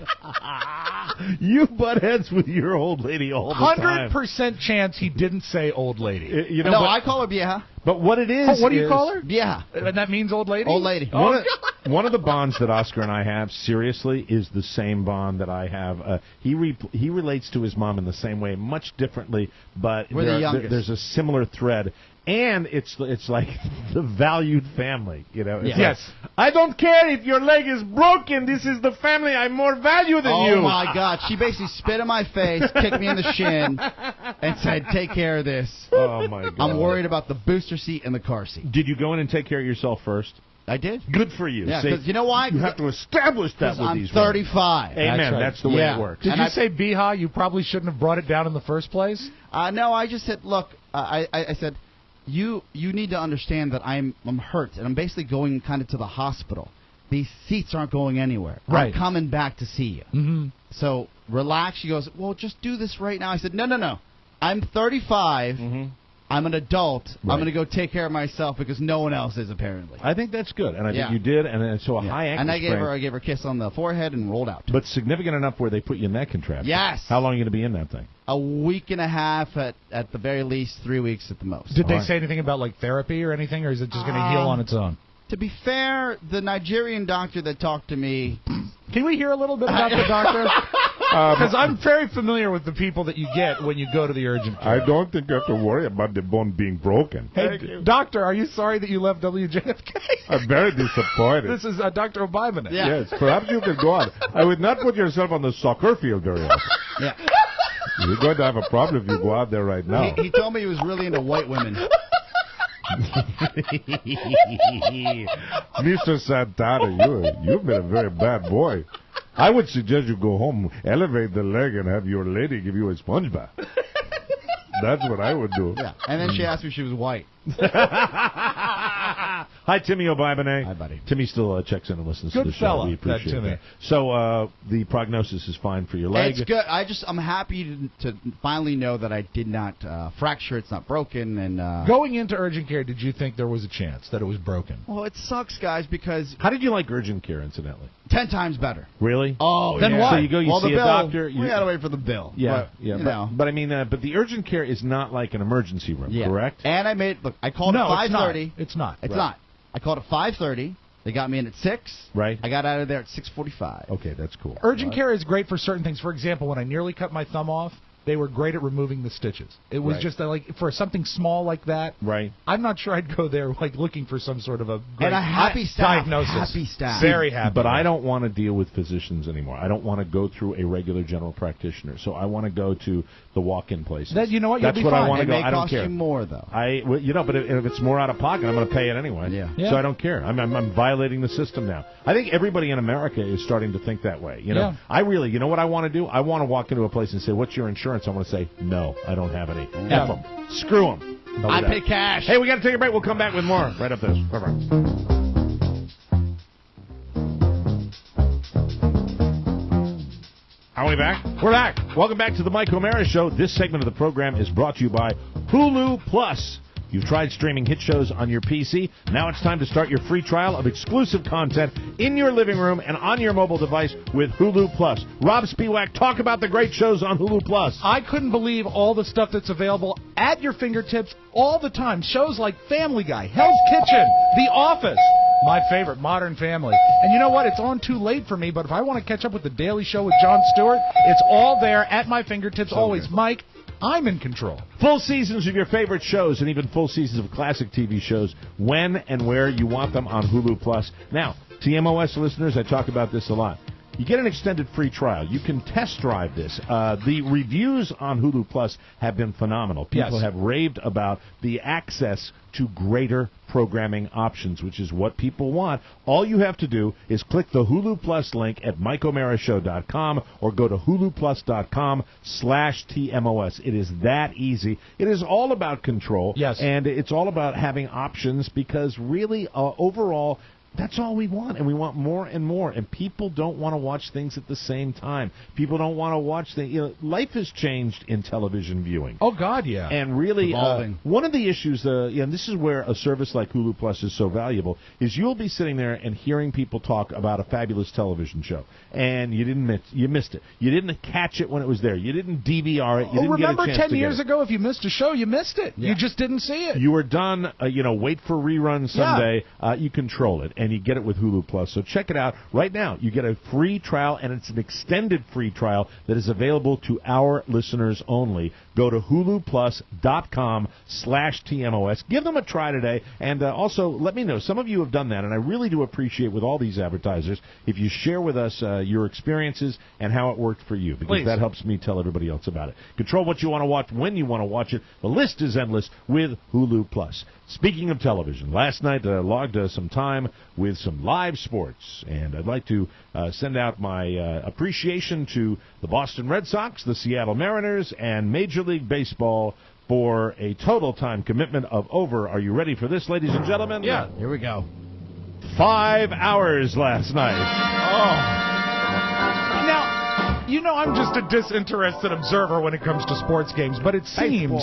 You butt heads with your old lady all the time. 100% chance he didn't say old lady. No, I call her vieja. But what it is... Oh, what do you call her? Vieja. And that means old lady? Old lady. One of the bonds that Oscar and I have, seriously, is the same bond that I have. He relates to his mom in the same way, much differently, but there's a similar thread. And it's like the valued family, you know. Yes. Like, I don't care if your leg is broken. This is the family I more value than you. Oh, my God. She basically spit in my face, kicked me in the shin, and said, take care of this. Oh, my God. I'm worried about the booster seat and the car seat. Did you go in and take care of yourself first? I did. Good for you. Yeah, because you know why? You have to establish that with these women. I'm 35. Amen. That's the way it works. Did you say Biha? You probably shouldn't have brought it down in the first place? No, I just said, look, I said, you need to understand that I'm hurt, and I'm basically going kind of to the hospital. These seats aren't going anywhere. Right. I'm coming back to see you. Mm-hmm. So relax. She goes, well, just do this right now. I said, no. I'm 35. Mm-hmm. I'm an adult. Right. I'm going to go take care of myself because no one else is, apparently. I think that's good, and I think you did, and so high ankle and I gave her a kiss on the forehead and rolled out. But significant enough where they put you in that contraption. Yes. How long are you going to be in that thing? A week and a half at the very least, 3 weeks at the most. Did they say anything about like therapy or anything, or is it just going to heal on its own? To be fair, the Nigerian doctor that talked to me... Can we hear a little bit about the doctor? Because I'm very familiar with the people that you get when you go to the urgent care. I don't think you have to worry about the bone being broken. Hey, doctor, are you sorry that you left WJFK? I'm very disappointed. This is Dr. Obaibanet. Yeah. Yes, perhaps you can go on. I would not put yourself on the soccer field very often. Yeah. You're going to have a problem if you go out there right now. He told me he was really into white women. Mr. Santana, you've been a very bad boy. I would suggest you go home, elevate the leg, and have your lady give you a sponge bath. That's what I would do. Yeah, and then she asked me if she was white. Hi, Timmy O'Bibonay. Hi, buddy. Timmy still checks in and listens to the show. Fella, We appreciate Timmy. that. So the prognosis is fine for your leg. It's good. I'm happy to finally know that I did not fracture. It's not broken. And going into urgent care, did you think there was a chance that it was broken? Well, it sucks, guys, because... How did you like urgent care, incidentally? 10 times better. Really? Oh, then yeah. why? So you go, you see a doctor. We got to wait for the bill. Yeah, but, but I mean, but the urgent care is not like an emergency room, correct? And I called at 5:30. It's not. It's not. I called at 5:30. They got me in at 6. Right. I got out of there at 6:45. Okay, that's cool. Urgent care is great for certain things. For example, when I nearly cut my thumb off, they were great at removing the stitches. It was just like for something small like that. Right. I'm not sure I'd go there like looking for some sort of a great and a happy staff. diagnosis. Happy staff. Very happy. But I don't want to deal with physicians anymore. I don't want to go through a regular general practitioner. So I want to go to the walk-in places. You know what? That's You'll be what fine. I want to go. It may I don't cost care. you more though. But if it's more out of pocket, I'm going to pay it anyway. Yeah. So I don't care. I'm violating the system now. I think everybody in America is starting to think that way. You know, Yeah. I really, you know what I want to do? I want to walk into a place and say, "What's your insurance?" I want to say, "No, I don't have any." Yeah. F them. Screw them. I pay cash. Hey, we got to take a break. We'll come back with more right after this. Bye-bye. Are we back? We're back. Welcome back to the Mike O'Mara Show. This segment of the program is brought to you by Hulu Plus. You've tried streaming hit shows on your PC. Now it's time to start your free trial of exclusive content in your living room and on your mobile device with Hulu Plus. Rob Spiewak, talk about the great shows on Hulu Plus. I couldn't believe all the stuff that's available at your fingertips all the time. Shows like Family Guy, Hell's Kitchen, The Office, my favorite, Modern Family. And you know what? It's on too late for me, but if I want to catch up with The Daily Show with Jon Stewart, it's all there at my fingertips always. Good. Mike, I'm in control. Full seasons of your favorite shows and even full seasons of classic TV shows when and where you want them on Hulu Plus. Now, TMOS listeners, I talk about this a lot. You get an extended free trial. You can test drive this. The reviews on Hulu Plus have been phenomenal. People have raved about the access to greater programming options, which is what people want. All you have to do is click the Hulu Plus link at MikeO'MaraShow.com or go to HuluPlus.com/TMOS. It is that easy. It is all about control. Yes. And it's all about having options because really, overall, that's all we want, and we want more and more. And people don't want to watch things at the same time. People don't want to watch things. Life has changed in television viewing. Oh, God, yeah. And really, Evolving. one of the issues, and this is where a service like Hulu Plus is so valuable, is you'll be sitting there and hearing people talk about a fabulous television show, and you missed it. You didn't catch it when it was there. You didn't DVR it. You didn't remember get a chance 10 years ago, if you missed a show, you missed it. Yeah. You just didn't see it. You were done. Wait for reruns someday. You control it, and you get it with Hulu Plus. So check it out right now. You get a free trial, and it's an extended free trial that is available to our listeners only. Go to HuluPlus.com/TMOS. Give them a try today, and also let me know. Some of you have done that, and I really do appreciate with all these advertisers if you share with us your experiences and how it worked for you, because that helps me tell everybody else about it. Control what you want to watch when you want to watch it. The list is endless with Hulu Plus. Speaking of television, last night I logged some time with some live sports, and I'd like to send out my appreciation to the Boston Red Sox, the Seattle Mariners, and Major League Baseball for a total time commitment of over, are you ready for this, ladies and gentlemen? Yeah, here we go. 5 hours last night. Now, you know I'm just a disinterested observer when it comes to sports games, but it seems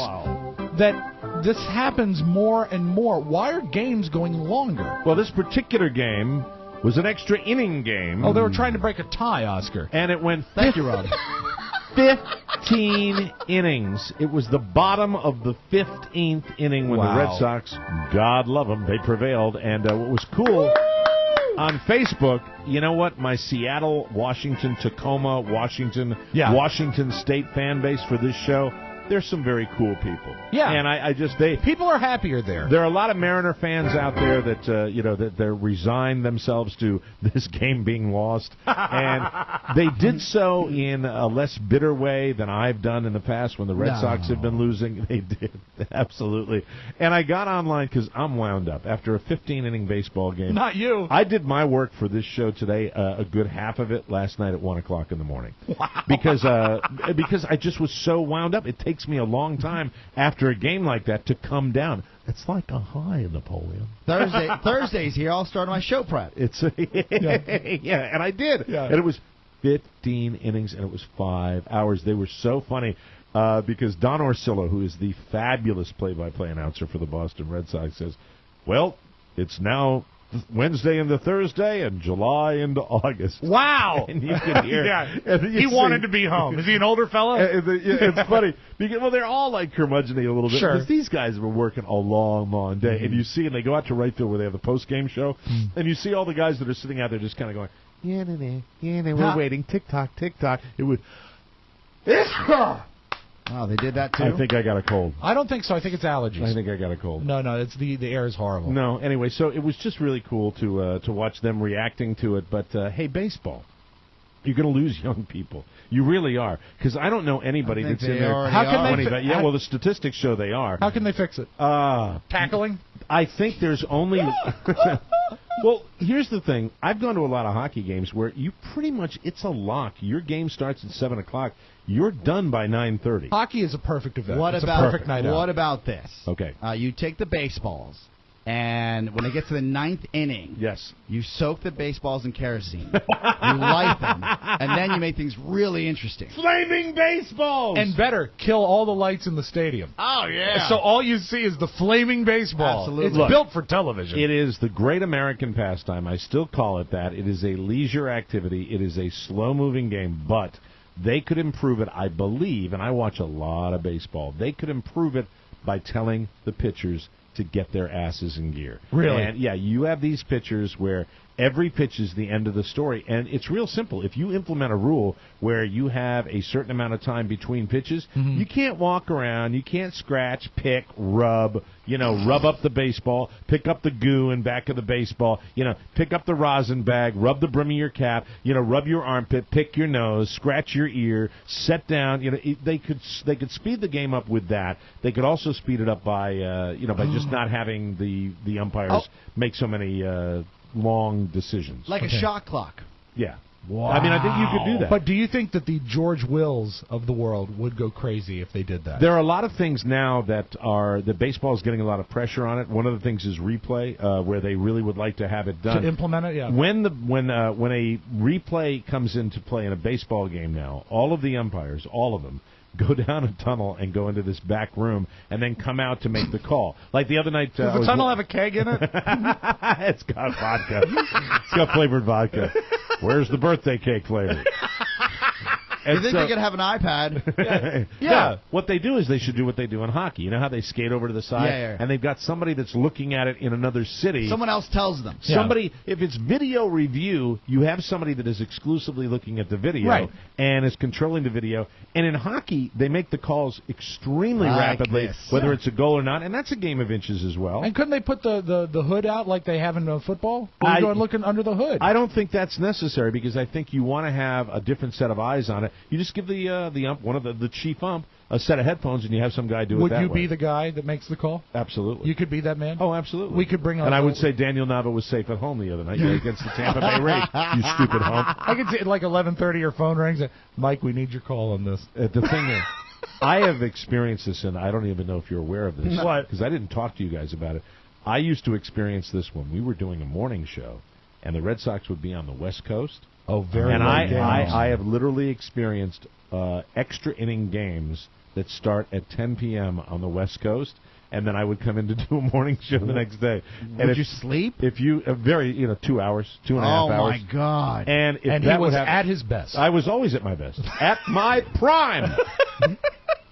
that this happens more and more. Why are games going longer? Well, this particular game was an extra inning game. Oh, they were trying to break a tie, Oscar. And it went Thank you, Rob. 15 innings. It was the bottom of the 15th inning when the Red Sox, God love them, they prevailed. And what was cool, on Facebook, you know what? My Seattle, Washington, Tacoma, Washington State fan base for this show, there's some very cool people. Yeah. And people are happier there. There are a lot of Mariner fans out there that that they're resigned themselves to this game being lost, and they did so in a less bitter way than I've done in the past when the Red Sox have been losing. They did, absolutely. And I got online because I'm wound up after a 15-inning baseball game. Not you. I did my work for this show today, a good half of it last night at 1 o'clock in the morning. Wow. Because I just was so wound up. It takes me a long time after a game like that to come down. It's like a high, Napoleon. Thursdays here, I'll start my show prep. It's and I did. Yeah. And it was 15 innings, and it was 5 hours. They were so funny because Don Orsillo, who is the fabulous play-by-play announcer for the Boston Red Sox, says, well, it's now Wednesday into Thursday, and July into August. Wow! And you can hear. He wanted to be home. Is he an older fella? It's funny because they're all like curmudgeon-y a little bit. Sure. Because these guys have been working a long day, and you see, and they go out to right field where they have the post-game show, and you see all the guys that are sitting out there just kind of going, we're waiting, tick-tock. It was. Wow, they did that too? I think I got a cold. I don't think so. I think it's allergies. I think I got a cold. No, it's the air is horrible. No, anyway, so it was just really cool to watch them reacting to it. But, hey, baseball. You're going to lose young people. You really are. Because I don't know anybody that's in there. How can they? Yeah, well, the statistics show they are. How can they fix it? Tackling? I think there's only... Well, here's the thing. I've gone to a lot of hockey games where you pretty much, it's a lock. Your game starts at 7 o'clock. You're done by 9:30. Hockey is a perfect event. It's a perfect night out. What about this? Okay. You take the baseballs, and when it gets to the 9th inning, yes, you soak the baseballs in kerosene. You light them, and then you make things really interesting. Flaming baseballs! And better, kill all the lights in the stadium. Oh, yeah. So all you see is the flaming baseball. Absolutely. It's built for television. It is the great American pastime. I still call it that. It is a leisure activity. It is a slow-moving game, but they could improve it, I believe, and I watch a lot of baseball. They could improve it by telling the pitchers to get their asses in gear. Really? And, yeah, you have these pitchers where every pitch is the end of the story, and it's real simple. If you implement a rule where you have a certain amount of time between pitches, you can't walk around, you can't scratch, pick, rub, rub up the baseball, pick up the goo in back of the baseball, pick up the rosin bag, rub the brim of your cap, rub your armpit, pick your nose, scratch your ear, set down. They could speed the game up with that. They could also speed it up by by just not having the umpires make so many long decisions. Like a shot clock. Yeah. Wow. I mean, I think you could do that. But do you think that the George Wills of the world would go crazy if they did that? There are a lot of things now that baseball is getting a lot of pressure on it. One of the things is replay, where they really would like to have it done. To implement it, yeah. When a replay comes into play in a baseball game now, all of the umpires, all of them, go down a tunnel and go into this back room and then come out to make the call. Like the other night... Does the tunnel have a keg in it? It's got vodka. It's got flavored vodka. Where's the birthday cake flavor? You think they could have an iPad? Yeah. What they do is they should do what they do in hockey. You know how they skate over to the side? Yeah. And they've got somebody that's looking at it in another city. Someone else tells them. Somebody, if it's video review, you have somebody that is exclusively looking at the video and is controlling the video. And in hockey, they make the calls extremely rapidly, whether it's a goal or not. And that's a game of inches as well. And couldn't they put the hood out like they have in football? Or you go and looking under the hood? I don't think that's necessary because I think you want to have a different set of eyes on it. You just give the ump, one of the chief ump, a set of headphones, and you have some guy do it that way. Would you be the guy that makes the call? Absolutely. You could be that man? Oh, absolutely. We could bring on... And I would say Daniel Nava was safe at home the other night against the Tampa Bay Rays. You stupid hump. I could see it like 11:30, your phone rings. Mike, we need your call on this. The thing is, I have experienced this, and I don't even know if you're aware of this. What? Because I didn't talk to you guys about it. I used to experience this when we were doing a morning show, and the Red Sox would be on the West Coast. Oh, very And late I have literally experienced extra inning games that start at 10 p.m. on the West Coast, and then I would come in to do a morning show the next day. And Would you sleep? If you 2 hours, 2.5 hours. Oh my God! And if he that was would happen, at his best. I was always at my best, at my prime.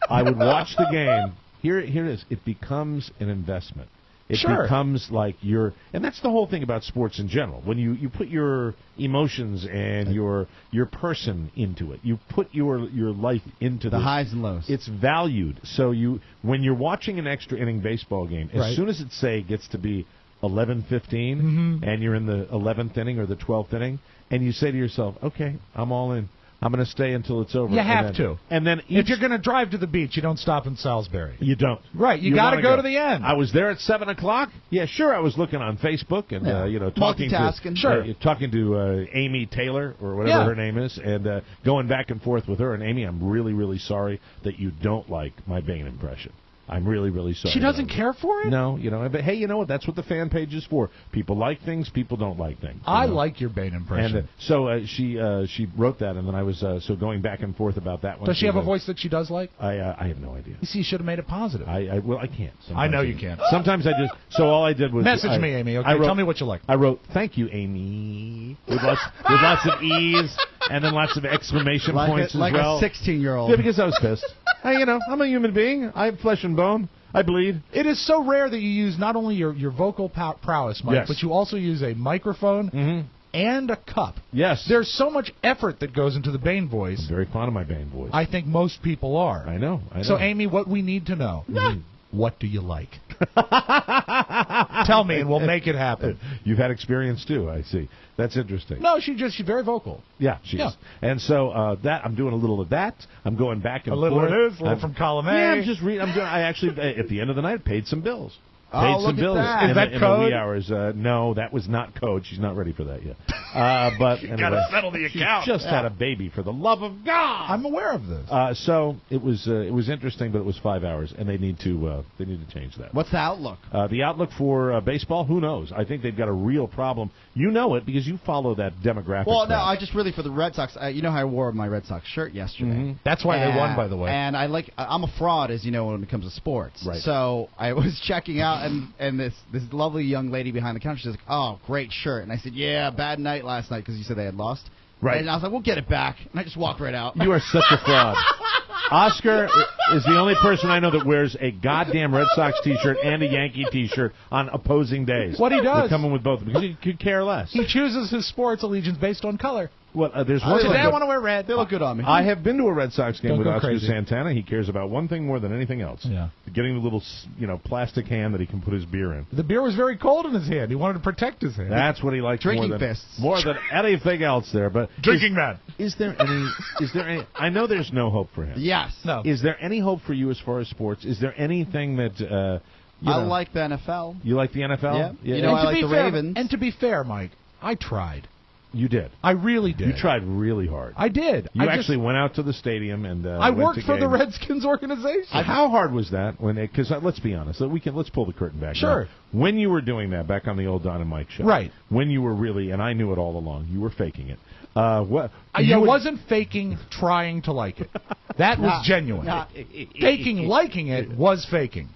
I would watch the game. Here it is. It becomes an investment. It becomes like and that's the whole thing about sports in general. When you put your emotions and your person into it, you put your life into the highs and lows. It's valued. So when you're watching an extra inning baseball game, as soon as it gets to be 11:15 and you're in the 11th inning or the 12th inning, and you say to yourself, "Okay, I'm all in. I'm going to stay until it's over." You have to. And then if you're going to drive to the beach, you don't stop in Salisbury. You don't. Right. You got to go to the end. I was there at 7 o'clock. Yeah, sure. I was looking on Facebook and talking to Amy Taylor or whatever her name is, and going back and forth with her. And Amy, I'm really, really sorry that you don't like my Bane impression. I'm really, really sorry. She doesn't care for it? No, but hey, you know what? That's what the fan page is for. People like things, people don't like things. I like your Bane impression. And so she wrote that, and then I was going back and forth about that one. Does she have a voice that she does like? I have no idea. You see, you should have made it positive. I can't. I know you can't. Sometimes I just. So all I did was message me, Amy. Okay, tell me what you like. I wrote, "Thank you, Amy," with lots of E's and then lots of exclamation points as well. Like a 16-year-old. Yeah, because I was pissed. Hey, I'm a human being. I have flesh and bone. I bleed. It is so rare that you use not only your vocal prowess, Mike, but you also use a microphone and a cup. Yes. There's so much effort that goes into the Bane voice. I'm very fond of my Bane voice. I think most people are. I know. So, Amy, what we need to know, what do you like? Tell me, and we'll make it happen. You've had experience, too, I see. That's interesting. No, she's very vocal. Yeah, she is. And so that I'm doing a little of that. I'm going back and forth. A little of this, a little from column A. Yeah, I'm just reading. I actually, at the end of the night, paid some bills. Paid some look bills. at that. Is that in code? the wee hours. No, that was not code. She's not ready for that yet. But anyway, gotta settle the account. She just had a baby, for the love of God. I'm aware of this. So it was interesting, but it was 5 hours, and they need to change that. What's the outlook? The outlook for baseball? Who knows? I think they've got a real problem. You know it because you follow that demographic. Well, no, crowd. I just really for the Red Sox. You know how I wore my Red Sox shirt yesterday. That's why they won, by the way. And I'm a fraud, as you know, when it comes to sports. Right. So I was checking out, and this lovely young lady behind the counter, she's like, "Oh, great shirt." And I said, "Yeah, bad night last night because you said they had lost." Right. And I was like, "We'll get it back." And I just walked right out. You are such a fraud. Oscar is the only person I know that wears a goddamn Red Sox T-shirt and a Yankee T-shirt on opposing days. What he does. They come in with both because he could care less. He chooses his sports allegiance based on color. Well, there's one. Today I want to wear red. They look good on me. I have been to a Red Sox game Don't with go Oscar crazy. Santana. He cares about one thing more than anything else. Yeah. Getting the little, plastic hand that he can put his beer in. The beer was very cold in his hand. He wanted to protect his hand. That's what he likes Drinking more than fists. more than anything else there. But Drinking man. Is there any? I know there's no hope for him. Yes. No. Is there any hope for you as far as sports? Is there anything that I like the NFL. You like the NFL? Yeah. You know, I like the Ravens. And to be fair, Mike, I tried. You did. I really did. You tried really hard. I did. You actually went out to the stadium and I went worked to for the games. Redskins organization. How hard was that? Because let's be honest, let's pull the curtain back. Sure. Now, when you were doing that back on the old Don and Mike show, right? When you were really, and I knew it all along, you were faking it. I wasn't faking trying to like it. That was genuine. Faking liking it was faking.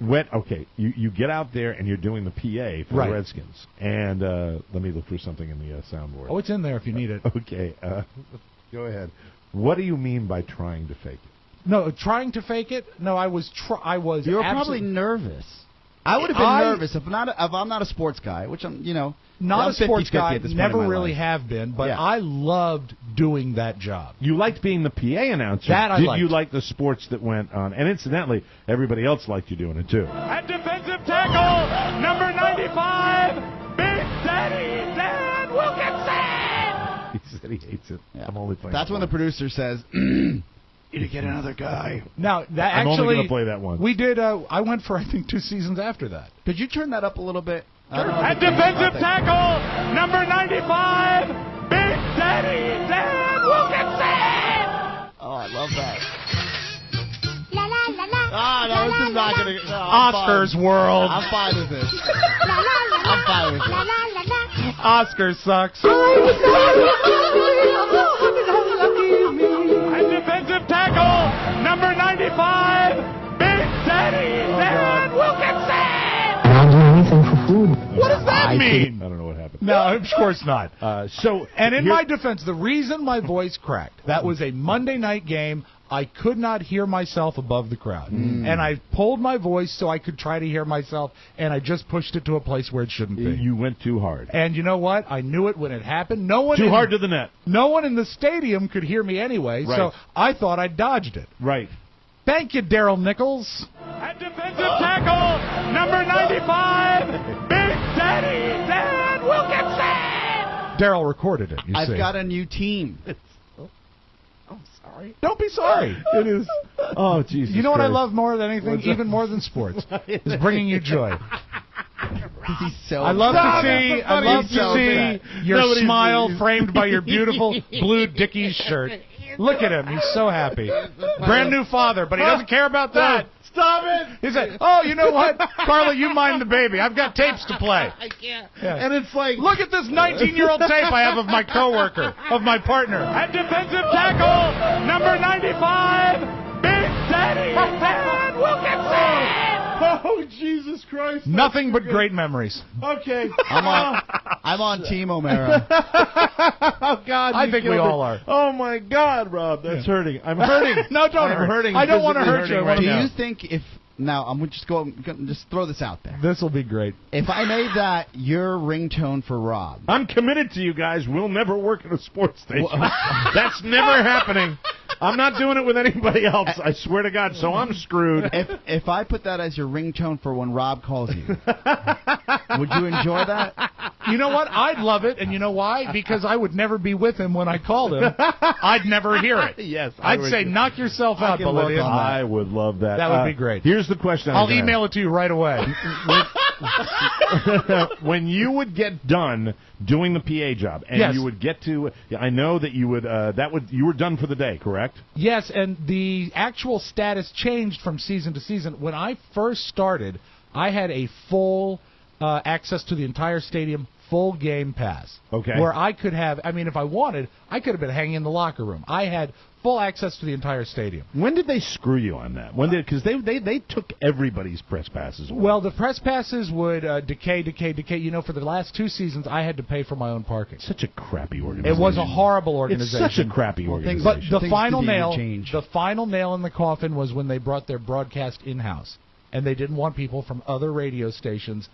You get out there and you're doing the PA for the Redskins. And let me look for something in the soundboard. Oh, it's in there if you need it. Okay, go ahead. What do you mean by trying to fake it? No, trying to fake it? No, I was. You were probably nervous. I would have been nervous if I'm not a sports guy, which I'm, not I'm a sports 50-50 guy. at this point Never in my really life. have been, but I loved doing that job. You liked being the PA announcer. That I liked. Did you like the sports that went on? And incidentally, everybody else liked you doing it too. At defensive tackle, number 95, Big Daddy Dan Wilkinson. He said he hates it. Yeah. I'm only playing. That's when the producer says, "You to get another guy." Now that I'm actually, only going to play that once. We did. I went for I think 2 seasons after that. Could you turn that up a little bit? Sure. At defensive tackle, number 95, Big Daddy Dan Wilkinson. Oh, I love that. La la la la. Ah, no, this is not going to... Oscars world. I'm fine with this. La la la la. I'm fine with this. La la la la. Oscars sucks. At defensive tackle, number 95, Big Daddy Dan Wilkinson. What does that mean? I don't know what happened. No, of course not. And in here- my defense, the reason my voice cracked, that was a Monday night game. I could not hear myself above the crowd. And I pulled my voice so I could try to hear myself, and I just pushed it to a place where it shouldn't be. You went too hard. And you know what? I knew it when it happened. Too hard to the net. No one in the stadium could hear me anyway, Right. so I thought I dodged it. Right. Thank you, Daryl Nichols. At defensive tackle, number 95, Big Daddy Dan Wilkinson. Daryl recorded it, you I've see. got a new team. I'm sorry. Don't be sorry. It is. Oh, Jesus. You know what I Christ. love more than anything, even more than sports, is bringing you joy. He's so I love to see your Nobody's smile seen. framed by your beautiful blue Dickies shirt. Look at him. He's so happy. Brand new father, but he doesn't care about that. Stop it! He said, "Oh, you know what, Carla, you mind the baby. I've got tapes to play." I can't. Yeah. And it's like, look at this 19-year-old tape I have of my coworker, of my partner. At defensive tackle, number 95, Big Daddy Dan Wilkinson. oh, Jesus Christ. Nothing but great memories. Okay. I'm on Team O'Mara. Oh, God. I think we all are. Oh, my God, Rob. That's hurting. I'm hurting. No, don't I'm hurt. hurting. I don't want to hurt physically you. hurting right Do now. you think if now I'm just throw this out there? This will be great. If I made that your ringtone for Rob, I'm committed to you guys. We'll never work at a sports station. That's never happening. I'm not doing it with anybody else. I swear to God. So I'm screwed. if I put that as your ringtone for when Rob calls you, would you enjoy that? You know what? I'd love it, and you know why? Because I would never be with him when I called him. I'd never hear it. Yes, I'd say, knock yourself out, can work Bolivia. on that. I would love that. That would be great. Here's the question. I'll email it to you right away. When you would get done doing the PA job, and Yes. you would get to, I know that you would. You were done for the day, correct? Yes, and the actual status changed from season to season. When I first started, I had a full access to the entire stadium, full game pass. Okay. Where I could have, I mean, if I wanted, I could have been hanging in the locker room. I had full access to the entire stadium. When did they screw you on that? When did? Because they took everybody's press passes away. Well, the press passes would decay. You know, for the last 2 seasons, I had to pay for my own parking. Such a crappy organization. It was a horrible organization. It's such a crappy organization. But the Things final could be nail, changed. the final nail in the coffin was when they brought their broadcast in-house, and they didn't want people from other radio stations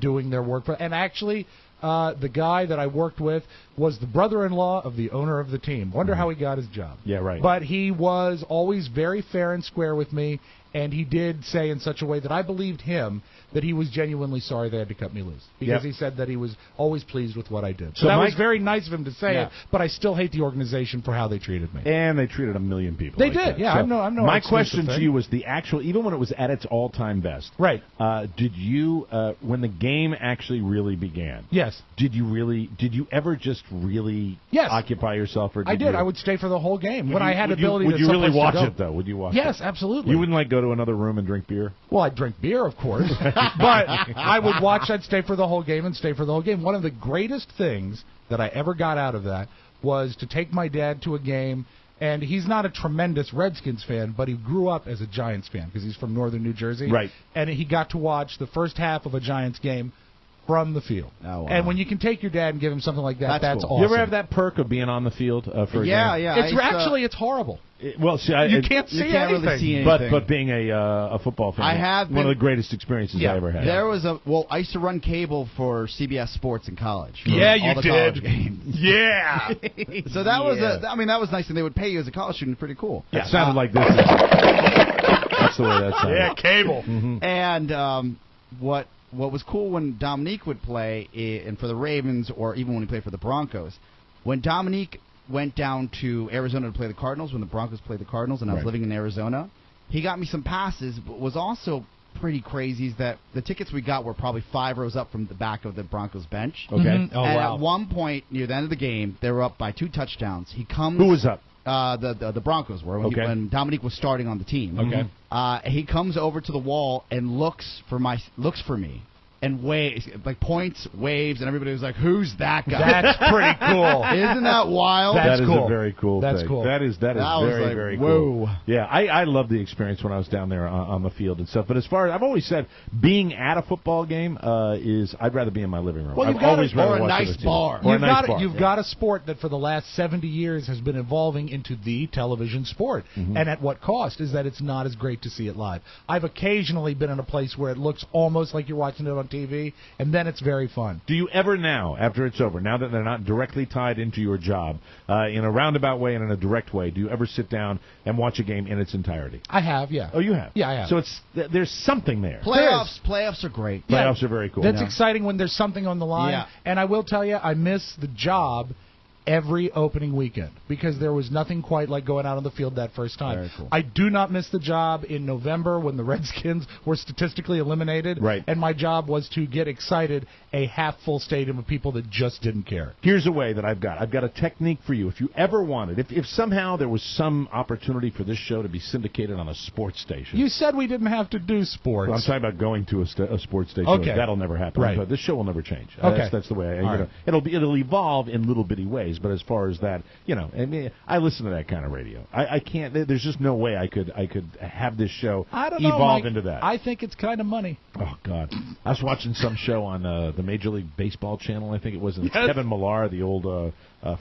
doing their work. And actually, the guy that I worked with was the brother-in-law of the owner of the team. Wonder how he got his job. Yeah, right. But he was always very fair and square with me, and he did say in such a way that I believed him that he was genuinely sorry they had to cut me loose. Because he said that he was always pleased with what I did. So that was very nice of him to say it, but I still hate the organization for how they treated me. And they treated a million people. They like did, that. yeah. So I'm no my exclusive question thing. to you was the actual, even when it was at its all-time best. Right. Did you, when the game actually really began? Yes. Did you ever just really occupy yourself? Or I did. I would stay for the whole game. When I had ability would to you really someplace watch to go. it, though? Would you watch it? Yes, absolutely. You wouldn't, like, go to another room and drink beer? Well, I'd drink beer, of course. But I would watch, I'd stay for the whole game and stay for the whole game. One of the greatest things that I ever got out of that was to take my dad to a game. And he's not a tremendous Redskins fan, but he grew up as a Giants fan because he's from northern New Jersey. Right. And he got to watch the first half of a Giants game from the field. Oh, wow. And when you can take your dad and give him something like that, that's cool. awesome. You ever have that perk of being on the field for a game? Yeah. It's horrible. Well, see, you can't see anything. Really see anything. But being a football fan, I have one of the greatest experiences I ever had. There was I used to run cable for CBS Sports in college. Yeah, all you the did. college games. Yeah. So that was that was nice, and they would pay you as a college student. Pretty cool. It sounded like this. That's the way that sounded. Yeah, cable. Mm-hmm. And what was cool when Dominique would play, and for the Ravens, or even when he played for the Broncos, when Dominique went down to Arizona to play the Cardinals, when the Broncos played the Cardinals, and I was living in Arizona, he got me some passes, but was also pretty crazy is that the tickets we got were probably 5 rows up from the back of the Broncos bench. Okay. Mm-hmm. Oh, and wow. at one point, near the end of the game, they were up by 2 touchdowns. He comes. Who was up? The Broncos were when Dominique was starting on the team. Okay. He comes over to the wall and looks for me. And waves, like points, waves, and everybody was like, "Who's that guy?" That's pretty cool. Isn't that wild? That is cool. a very cool That's thing. cool. That is very, like, very whoa. cool. Yeah, I love the experience when I was down there on the field and stuff. But as far as I've always said, being at a football game is I'd rather be in my living room. Well, I've always rather or a watch nice it with bar. Or a You've nice got bar. you've got a sport that for the last 70 years has been evolving into the television sport. Mm-hmm. And at what cost is that it's not as great to see it live. I've occasionally been in a place where it looks almost like you're watching it on TV, and then it's very fun. Do you ever now, after it's over, now that they're not directly tied into your job, in a roundabout way and in a direct way, do you ever sit down and watch a game in its entirety? I have, yeah. Oh, you have? Yeah, I have. So there's something there. Playoffs are great. Playoffs are very cool. That's exciting when there's something on the line. Yeah. And I will tell you, I miss the job every opening weekend because there was nothing quite like going out on the field that first time. Very cool. I do not miss the job in November when the Redskins were statistically eliminated. Right. And my job was to get excited a half-full stadium of people that just didn't care. Here's a way that I've got a technique for you. If you ever wanted, if somehow there was some opportunity for this show to be syndicated on a sports station. You said we didn't have to do sports. Well, I'm talking about going to a sports station. Okay. That'll never happen. Right. But this show will never change. Okay. That's the way. Right. It'll evolve in little bitty ways. But as far as that, I mean, I listen to that kind of radio. I can't. There's just no way I could have this show evolve into that. I think it's kind of money. Oh God! I was watching some show on the Major League Baseball channel. I think it was. And it's Yes. Kevin Millar, the old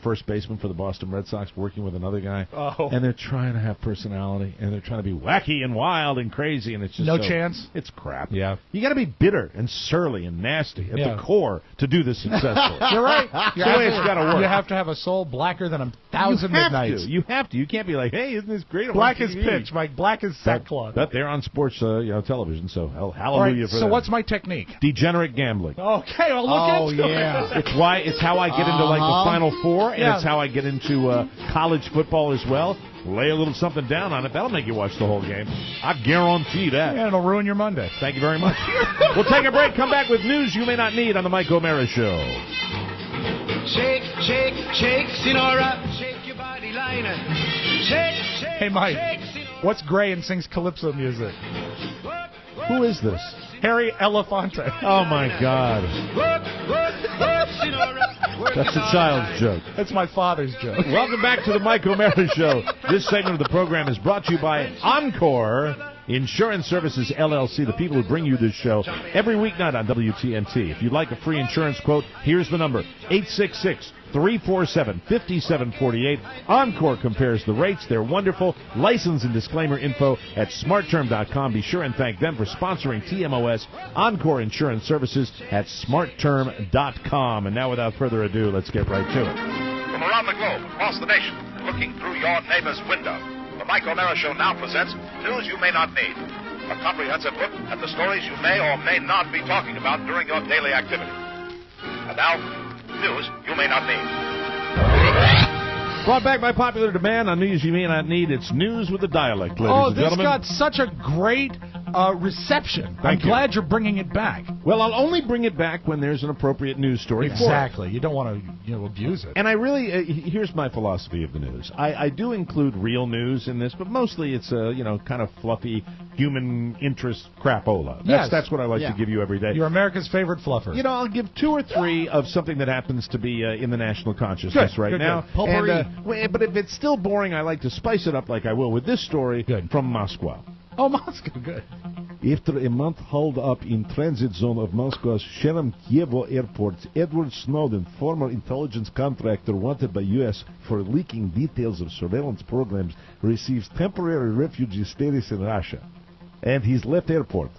first baseman for the Boston Red Sox, working with another guy. Oh. And they're trying to have personality, and they're trying to be wacky and wild and crazy, and it's just No chance. It's crap. Yeah. You got to be bitter and surly and nasty at the core to do this successfully. You're right. That's the way it's got to work. You have to have a soul blacker than 1,000 midnights. You have to. You can't be like, hey, isn't this great? Black as pitch, Mike. Black as sackcloth. But they're on sports television, so hallelujah All right, for so them. what's my technique? Degenerate gambling. Okay, well, look into it. It's how I get into like the Final Four, and Yeah. it's how I get into college football as well. Lay a little something down on it. That'll make you watch the whole game. I guarantee that. Yeah, it'll ruin your Monday. Thank you very much. We'll take a break. Come back with news you may not need on the Mike O'Mara Show. Shake, shake, shake, Sinora. Shake your body liner. Shake, shake. Hey, Mike, what's gray and sings calypso music? Who is this? Harry Elefante. Oh, my God. Work, work, work, Sinora. That's a child's joke. That's my father's joke. Welcome back to the Mike O'Mara Show. This segment of the program is brought to you by Encore Insurance Services, LLC, the people who bring you this show every weeknight on WTNT. If you'd like a free insurance quote, here's the number, 866-347-5748. Encore compares the rates. They're wonderful. License and disclaimer info at smartterm.com. Be sure and thank them for sponsoring TMOS, Encore Insurance Services at smartterm.com. And now, without further ado, let's get right to it. From around the globe, across the nation, looking through your neighbor's window, the Mike O'Mara Show now presents News You May Not Need, a comprehensive look at the stories you may or may not be talking about during your daily activity. And now, News You May Not Need. Brought back by popular demand on News You May not need. It's news with a dialect, ladies and gentlemen. This got such a great reception. I'm glad you're bringing it back. Well, I'll only bring it back when there's an appropriate news story Exactly. You don't want to abuse it. And I really, here's my philosophy of the news. I do include real news in this, but mostly it's kind of fluffy human interest crapola. That's what I like to give you every day. You're America's favorite fluffer. I'll give 2 or 3 of something that happens to be in the national consciousness now. Potpourri. But if it's still boring, I like to spice it up like I will with this story from Moscow. Oh, Moscow, good. After a month hauled up in transit zone of Moscow's Sheremetyevo airport, Edward Snowden, former intelligence contractor wanted by U.S. for leaking details of surveillance programs, receives temporary refugee status in Russia. And he's left airport.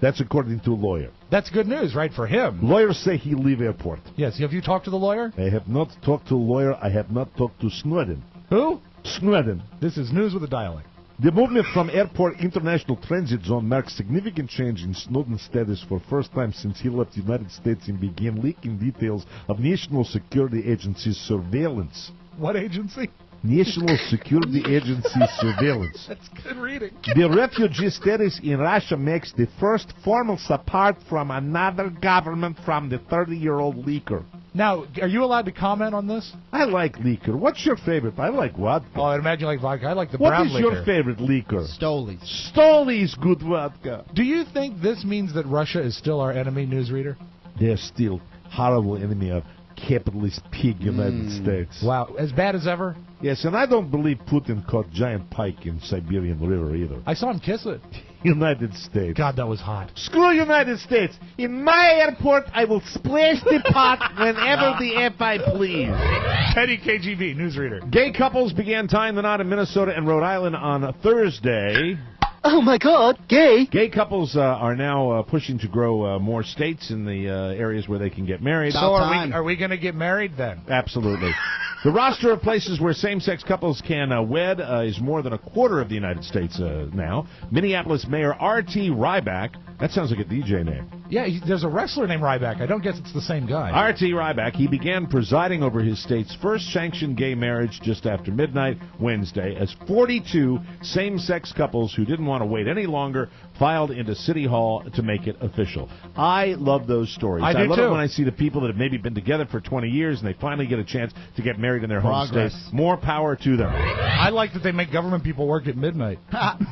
That's according to a lawyer. That's good news, right, for him. Lawyers say he leave airport. Yes. Have you talked to the lawyer? I have not talked to a lawyer. I have not talked to Snowden. Who? Snowden. This is news with a dialect. The movement from airport international transit zone marks significant change in Snowden's status for first time since he left the United States and began leaking details of National Security Agency's surveillance. What agency? National Security Agency surveillance. That's good reading. The refugee status in Russia makes the first formal support from another government from the 30-year-old leaker. Now, are you allowed to comment on this? I like leaker. What's your favorite? I like vodka. Oh, I imagine you like vodka. I like the what brown is liquor. your favorite liquor? Stoli's. Stoli's good vodka. Do you think this means that Russia is still our enemy, newsreader? They're still horrible enemy of capitalist pig United States. Wow, as bad as ever? Yes, and I don't believe Putin caught giant pike in Siberian River either. I saw him kiss it. United States. God, that was hot. Screw United States. In my airport, I will splash the pot whenever the F I please. Petty KGB, newsreader. Gay couples began tying the knot in Minnesota and Rhode Island on Thursday. Oh, my God, gay. Gay couples are now pushing to grow more states in the areas where they can get married. So are we going to get married then? Absolutely. The roster of places where same-sex couples can wed is more than a quarter of the United States now. Minneapolis Mayor R.T. Ryback. That sounds like a DJ name. Yeah, there's a wrestler named Ryback. I don't guess it's the same guy. R.T. Ryback, he began presiding over his state's first sanctioned gay marriage just after midnight Wednesday as 42 same-sex couples who didn't want to wait any longer filed into City Hall to make it official. I love those stories. I love too. it when I see the people that have maybe been together for 20 years and they finally get a chance to get married in their home state. More power to them. I like that they make government people work at midnight.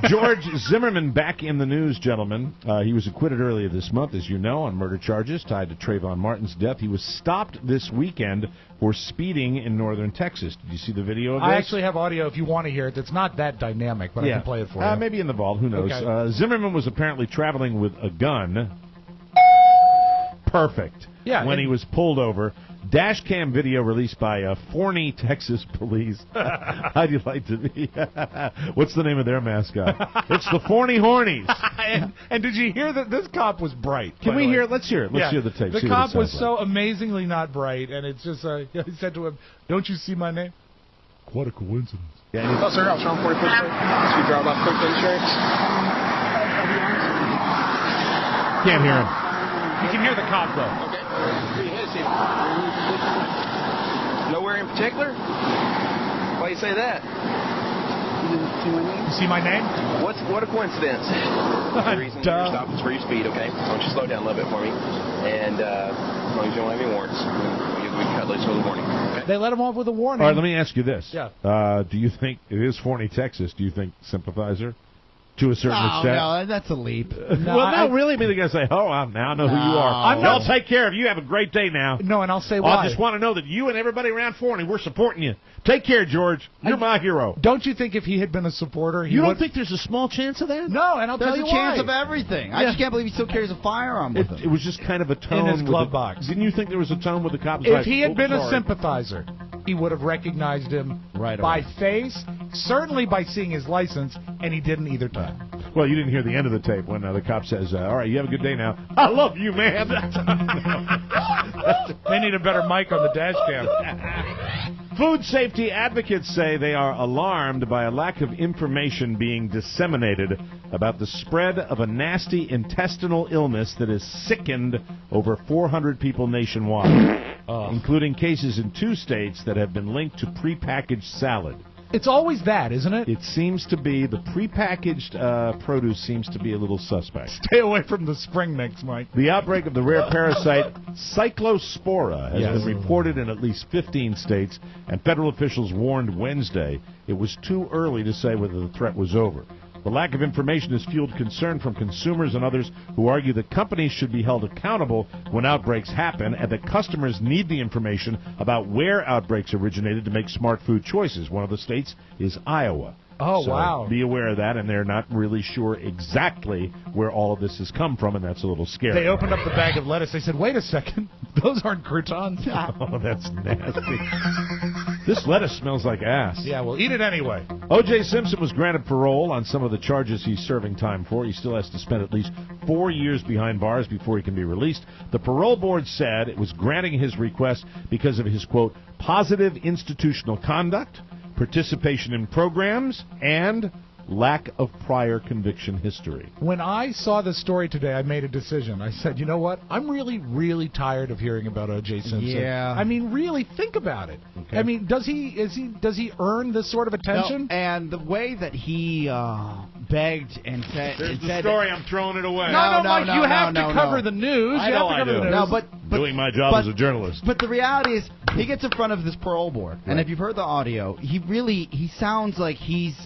George Zimmerman back in the news, gentlemen. He was acquitted earlier this month, as you know, on murder charges tied to Trayvon Martin's death. He was stopped this weekend for speeding in northern Texas. Did you see the video of this? I actually have audio if you want to hear it. It's not that dynamic, but I can play it for you. Maybe in the vault. Who knows? Okay. Zimmerman was apparently traveling with a gun. Perfect. Yeah. When he was pulled over. Dash cam video released by Forney, Texas police. How'd you like to be? What's the name of their mascot? It's the Forney Hornies. and did you hear that this cop was bright? Can we hear it? Let's hear it. Let's hear the tape. The cop was so amazingly not bright, and it's just, he said to him, "Don't you see my name?" What a coincidence. Yeah, oh, sir, I was trying 41st Street. We drive off quick insurance. Can't hear him. You can hear the cop, though. Okay. Nowhere in particular? Why do you say that? You see my name? What a coincidence. The reason you're stopping is for your speed, okay? Why don't you slow down a little bit for me? And as long as you don't have any warrants, we can cut loose with a warning. Okay? They let him off with a warning. All right, let me ask you this. Yeah. Do you think, it is Forney, Texas, do you think sympathizer? To a certain extent. No, that's a leap. Really? I mean, they're going to say, now I know who you are. I'll take care of you. Have a great day now. No, and I'll say why. I just want to know that you and everybody around Forney, we're supporting you. Take care, George. You're my hero. Don't you think if he had been a supporter, you don't think there's a small chance of that? No, and I'll tell you why. There's a chance of everything. I just can't believe he still carries a firearm with him. It was just kind of a tone. In his glove box. Didn't you think there was a tone with the cops? If he had been a sympathizer, he would have recognized him by face, certainly by seeing his license, and he didn't either time. Well, you didn't hear the end of the tape when the cop says, all right, you have a good day now. I love you, man. They need a better mic on the dash cam. Food safety advocates say they are alarmed by a lack of information being disseminated about the spread of a nasty intestinal illness that has sickened over 400 people nationwide, including cases in 2 states that have been linked to prepackaged salad. It's always that, isn't it? It seems to be. The prepackaged produce seems to be a little suspect. Stay away from the spring mix, Mike. The outbreak of the rare parasite Cyclospora has been reported in at least 15 states, and federal officials warned Wednesday it was too early to say whether the threat was over. The lack of information has fueled concern from consumers and others who argue that companies should be held accountable when outbreaks happen and that customers need the information about where outbreaks originated to make smart food choices. One of the states is Iowa. Oh, so wow. Be aware of that, and they're not really sure exactly where all of this has come from, and that's a little scary. They opened up the bag of lettuce. They said, wait a second, those aren't croutons. Oh, that's nasty. This lettuce smells like ass. Yeah, well, eat it anyway. O.J. Simpson was granted parole on some of the charges he's serving time for. He still has to spend at least 4 years behind bars before he can be released. The parole board said it was granting his request because of his, quote, positive institutional conduct, participation in programs, and lack of prior conviction history. When I saw this story today, I made a decision. I said, you know what? I'm really, really tired of hearing about O.J. Simpson. Yeah. I mean, really, think about it. Okay. I mean, does he earn this sort of attention? No, and the way that he begged and said... There's the story. I'm throwing it away. No, Mike, you have to cover the news. I know I do. No, but doing my job as a journalist. But the reality is, he gets in front of this parole board, and if you've heard the audio, he sounds like he's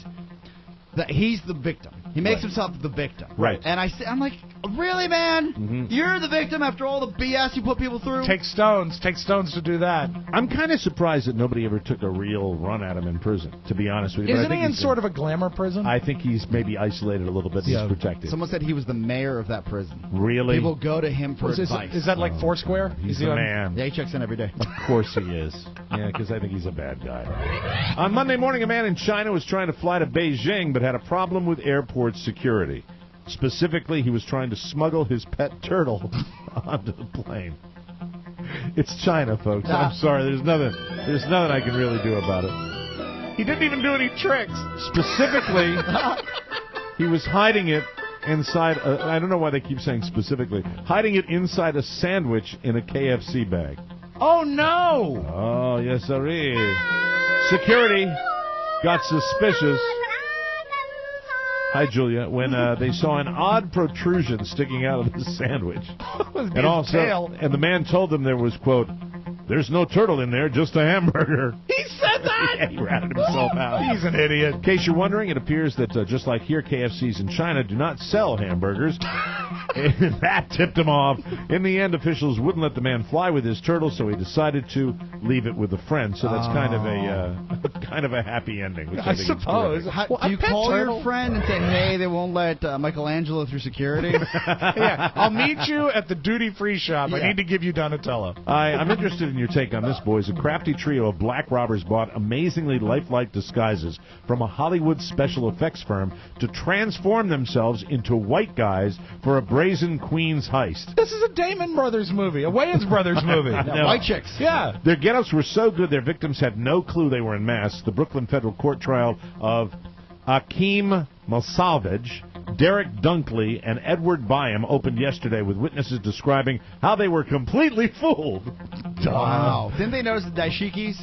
the victim. He makes himself the victim. Right. And I'm like, really, man? Mm-hmm. You're the victim after all the BS you put people through? Take stones to do that. I'm kind of surprised that nobody ever took a real run at him in prison, to be honest with you. Isn't he in sort of a glamour prison? I think he's maybe isolated a little bit. He's protected. Someone said he was the mayor of that prison. Really? People go to him for advice. Is that like Foursquare? He's the man. Yeah, he checks in every day. Of course he is. Yeah, because I think he's a bad guy. On Monday morning, a man in China was trying to fly to Beijing but had a problem with airport security. Specifically, he was trying to smuggle his pet turtle onto the plane. It's China, folks. I'm sorry. There's nothing I can really do about it. He didn't even do any tricks. Specifically, he was hiding it inside. I don't know why they keep saying specifically. Hiding it inside a sandwich in a KFC bag. Oh no! Oh yes, sirree. Security got suspicious. Hi, Julia. When they saw an odd protrusion sticking out of the sandwich, and the man told them there was, quote, "There's no turtle in there, just a hamburger." He said that. Yeah, he ratted himself out. He's an idiot. In case you're wondering, it appears that just like here, KFCs in China do not sell hamburgers. And that tipped him off. In the end, officials wouldn't let the man fly with his turtle, so he decided to leave it with a friend. So that's kind of a happy ending. Which I suppose. Do you call your friend and say, "Hey, they won't let Michelangelo through security"? Yeah, I'll meet you at the duty-free shop. Yeah. I need to give you Donatello. I'm interested in your take on this, boys. A crafty trio of black robbers bought amazingly lifelike disguises from a Hollywood special effects firm to transform themselves into white guys for a brazen Queens heist. This is a Damon Brothers movie, a Wayans Brothers movie. White chicks. Yeah. Their get-ups were so good their victims had no clue they were in masks. The Brooklyn federal court trial of Akeem Malsavage, Derek Dunkley, and Edward Byam opened yesterday with witnesses describing how they were completely fooled. Wow. Didn't they notice the dashikis?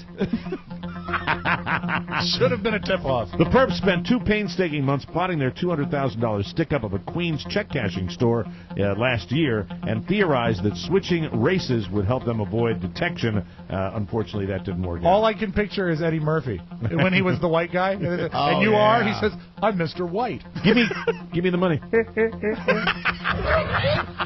Should have been a tip-off. The perps spent 2 painstaking months plotting their $200,000 stick-up of a Queens check-cashing store last year and theorized that switching races would help them avoid detection. Unfortunately, that didn't work out. All I can picture is Eddie Murphy when he was the white guy. And you are? He says, "I'm Mr. White." Give me the money.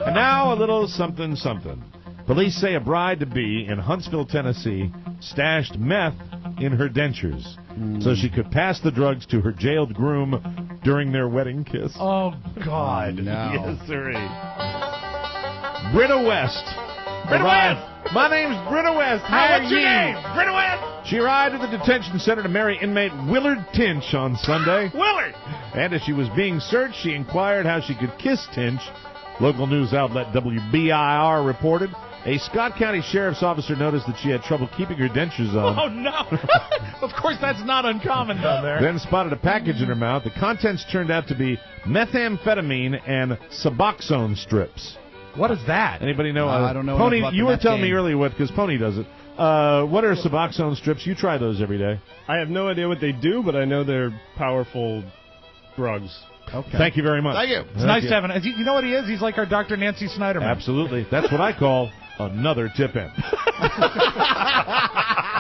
And now a little something something. Police say a bride-to-be in Huntsville, Tennessee, stashed meth in her dentures so she could pass the drugs to her jailed groom during their wedding kiss. Oh, God. No. Yes, sirree. Britta West. Britta West! My name's Britta West. What's your name? Britta West! She arrived at the detention center to marry inmate Willard Tinch on Sunday. Willard! And as she was being searched, she inquired how she could kiss Tinch. Local news outlet WBIR reported a Scott County Sheriff's officer noticed that she had trouble keeping her dentures on. Oh, no. Of course, that's not uncommon down there. Then spotted a package in her mouth. The contents turned out to be methamphetamine and Suboxone strips. What is that? Anybody know? I don't know. Pony, you were telling me earlier what, because Pony does it. What are Suboxone strips? You try those every day. I have no idea what they do, but I know they're powerful drugs. Okay. Thank you very much. Thank you. It's nice to have an... You know what he is? He's like our Dr. Nancy Snyderman. Absolutely. That's what I call another tip-in.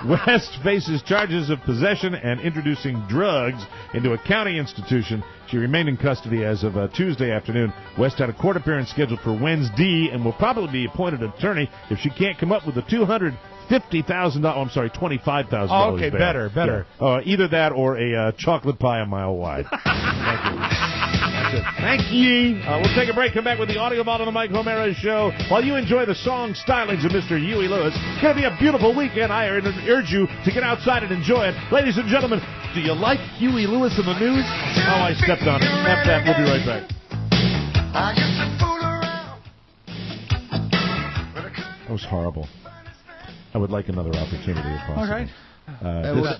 West faces charges of possession and introducing drugs into a county institution. She remained in custody as of Tuesday afternoon. West had a court appearance scheduled for Wednesday and will probably be appointed attorney if she can't come up with the $250,000. Oh, I'm sorry, $25,000. Oh, okay, bail. better. Yeah. Either that or a chocolate pie a mile wide. Thank you. That's it. Thank ye. We'll take a break. Come back with the audio vault on the Mike O'Mara Show while you enjoy the song stylings of Mr. Huey Lewis. It's going to be a beautiful weekend. I urge you to get outside and enjoy it. Ladies and gentlemen, do you like Huey Lewis in the news? Oh, I stepped on it. F that. We'll be right back. That was horrible. I would like another opportunity if possible. All right.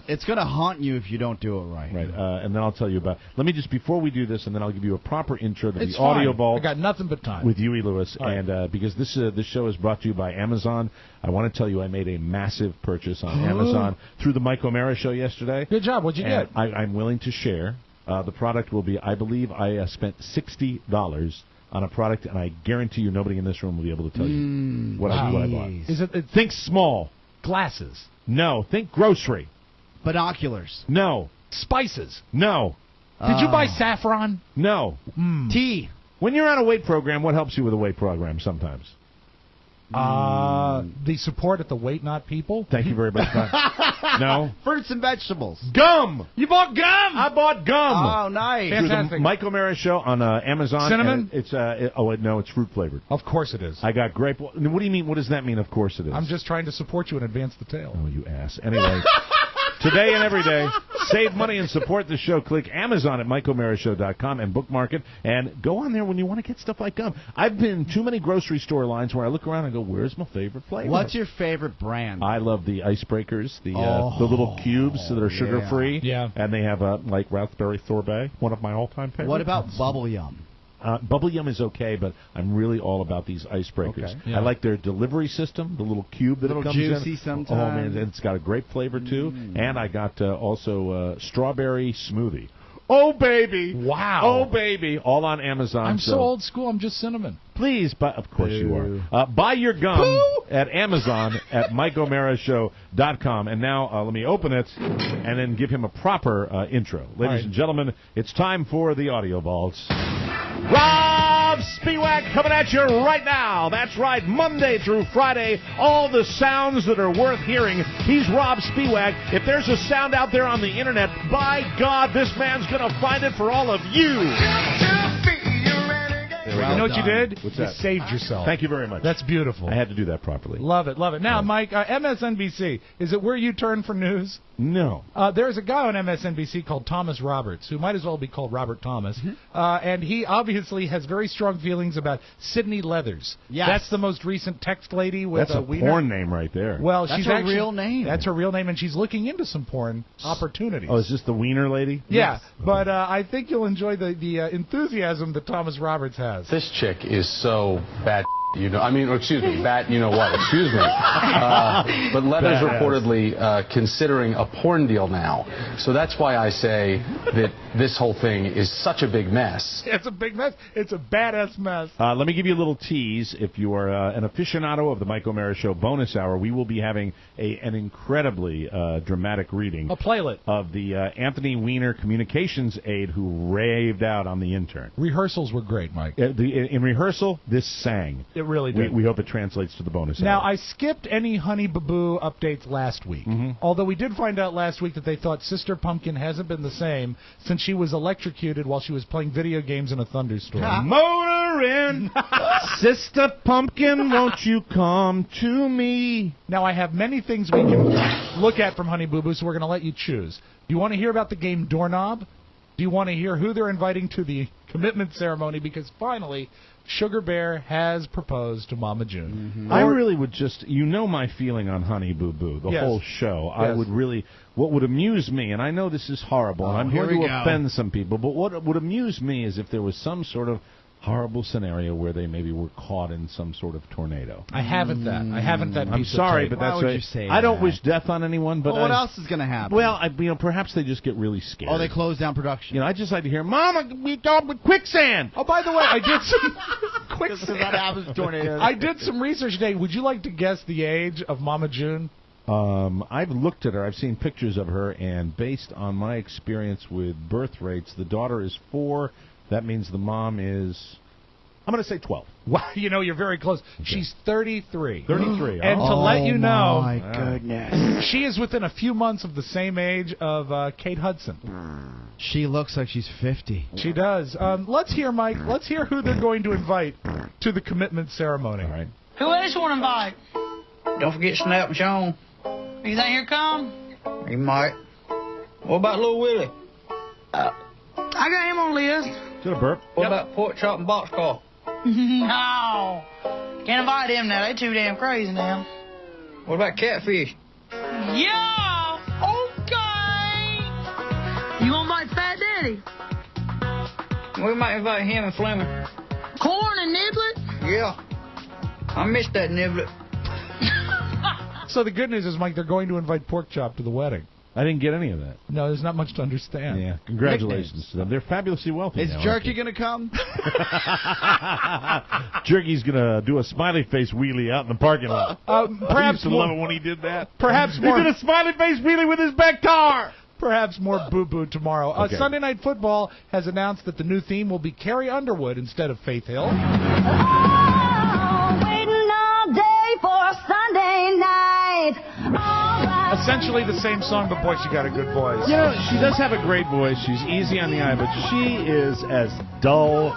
It's going to haunt you if you don't do it right. Right, and then I'll tell you about... Let me just, before we do this, and then I'll give you a proper intro to the audio vault. I got nothing but time. With Huey Lewis, and because this show is brought to you by Amazon, I want to tell you I made a massive purchase on Amazon through the Mike O'Mara Show yesterday. Good job. What'd you get? I'm willing to share. The product will be, I believe I spent $60 on a product, and I guarantee you nobody in this room will be able to tell you what I bought. Is it Think small. Glasses? No. Think grocery. Binoculars? No. Spices? No. Did you buy saffron? No. Tea? When you're on a weight program, what helps you with a weight program sometimes? The support at the Weight Not People. Thank you very much. No. Fruits and vegetables. Gum. You bought gum? I bought gum. Oh, nice. Fantastic. Through the Mike O'Mara Show on Amazon. Cinnamon? It's no, it's fruit flavored. Of course it is. I got grape. What do you mean? What does that mean? Of course it is. I'm just trying to support you and advance the tale. Oh, you ass. Anyway. Today and every day. Save money and support the show. Click Amazon at MikeOMaraShow.com and bookmark it. And go on there when you want to get stuff like gum. I've been in too many grocery store lines where I look around and go, where's my favorite flavor? What's your favorite brand? I love the icebreakers, the little cubes that are sugar-free. Yeah. And they have, like, raspberry sorbet, one of my all-time favorites. What about Bubble Yum? Bubble Yum is okay, but I'm really all about these icebreakers. Okay. Yeah. I like their delivery system, the little cube that it comes in. Juicy sometimes. Oh, man, it's got a great flavor, too. And I got also strawberry smoothie. Oh, baby. Wow. Oh, baby. All on Amazon. I'm so old school, I'm just cinnamon. Please, but of course you are. Buy your gum at Amazon at MikeOMaraShow.com. And now let me open it and then give him a proper intro. Ladies and gentlemen, it's time for the audio vaults. Rob Spiewak coming at you right now. That's right, Monday through Friday, all the sounds that are worth hearing. He's Rob Spiewak. If there's a sound out there on the internet, by God, this man's going to find it for all of you. You know what you did? What's you that? saved yourself. Thank you very much. That's beautiful. I had to do that properly. Love it, love it. Now, Mike, MSNBC, is it where you turn for news? No. There's a guy on MSNBC called Thomas Roberts, who might as well be called Robert Thomas, and he obviously has very strong feelings about Sydney Leathers. Yes. That's the most recent text lady with That's a wiener. porn name right there. Well, That's she's her actually, real name. That's her real name, and she's looking into some porn opportunities. Oh, is this the wiener lady? Yeah, Yes. but I think you'll enjoy the enthusiasm that Thomas Roberts has. This chick is so bad, you know. I mean, excuse me, bad, you know what? Excuse me. But Leathers reportedly considering a porn deal now. So that's why I say that this whole thing is such a big mess. It's a big mess. It's a badass mess. Let me give you a little tease. If you are an aficionado of the Mike O'Mara Show bonus hour, we will be having an incredibly dramatic reading. A playlet. Of the Anthony Weiner communications aide who raved out on the intern. Rehearsals were great, Mike. In rehearsal, this sang. It really did. We hope it translates to the bonus Now, hour. I skipped any Honey Boo Boo updates last week. Although we did find out last week that they thought Sister Pumpkin hasn't been the same since she was electrocuted while she was playing video games in a thunderstorm. Motoring, Sister Pumpkin, won't you come to me? Now, I have many things we can look at from Honey Boo Boo, so we're going to let you choose. Do you want to hear about the game Doorknob? Do you want to hear who they're inviting to the commitment ceremony? Because finally, Sugar Bear has proposed to Mama June. I really would just, you know my feeling on Honey Boo Boo, the Yes. whole show. Yes. I would really, what would amuse me, and I know this is horrible, and I'm going to offend some people, but what would amuse me is if there was some sort of horrible scenario where they maybe were caught in some sort of tornado. I haven't that. I haven't that. I'm piece sorry, of tape. but that's Why would right. you say I don't that? wish death on anyone, but Well, what else is going to happen? Well, perhaps they just get really scared. Oh, they close down production. You know, I just like to hear, Mama, we got with quicksand. Oh, by the way, I did some Because that happens to tornadoes. I did some research today. Would you like to guess the age of Mama June? I've looked at her. I've seen pictures of her, and based on my experience with birth rates, the daughter is 4. That means the mom is, I'm going to say 12. Wow, you know, you're very close. She's 33. 33. And to let you know, my goodness. she is within a few months of the same age of Kate Hudson. She looks like she's 50. She does. Let's hear, Mike. Let's hear who they're going to invite to the commitment ceremony. All right. Who else you want to invite? Don't forget Snap and Sean. You think he'll come? He might. What about Lil Willie? I got him on the list. Is that a burp? What about Pork Chop and Boxcar? No. Can't invite him now. They too damn crazy now. What about Catfish? Yeah. Okay. You want to invite Fat Daddy? We might invite him and Fleming. Corn and Niblet? Yeah. I missed that Niblet. So the good news is, Mike, they're going to invite Pork Chop to the wedding. I didn't get any of that. No, there's not much to understand. Yeah, congratulations to them. They're fabulously wealthy. Is now, Jerky going to come? Jerky's going to do a smiley face wheelie out in the parking lot. I used to love it when he did that. Perhaps more. He did a smiley face wheelie with his back car. Perhaps more boo-boo tomorrow. Okay. Sunday Night Football has announced that the new theme will be Carrie Underwood instead of Faith Hill. Waiting all day for a Sunday night. All right. essentially the same song, but boy, she got a good voice. You know, she does have a great voice. She's easy on the eye, but she is as dull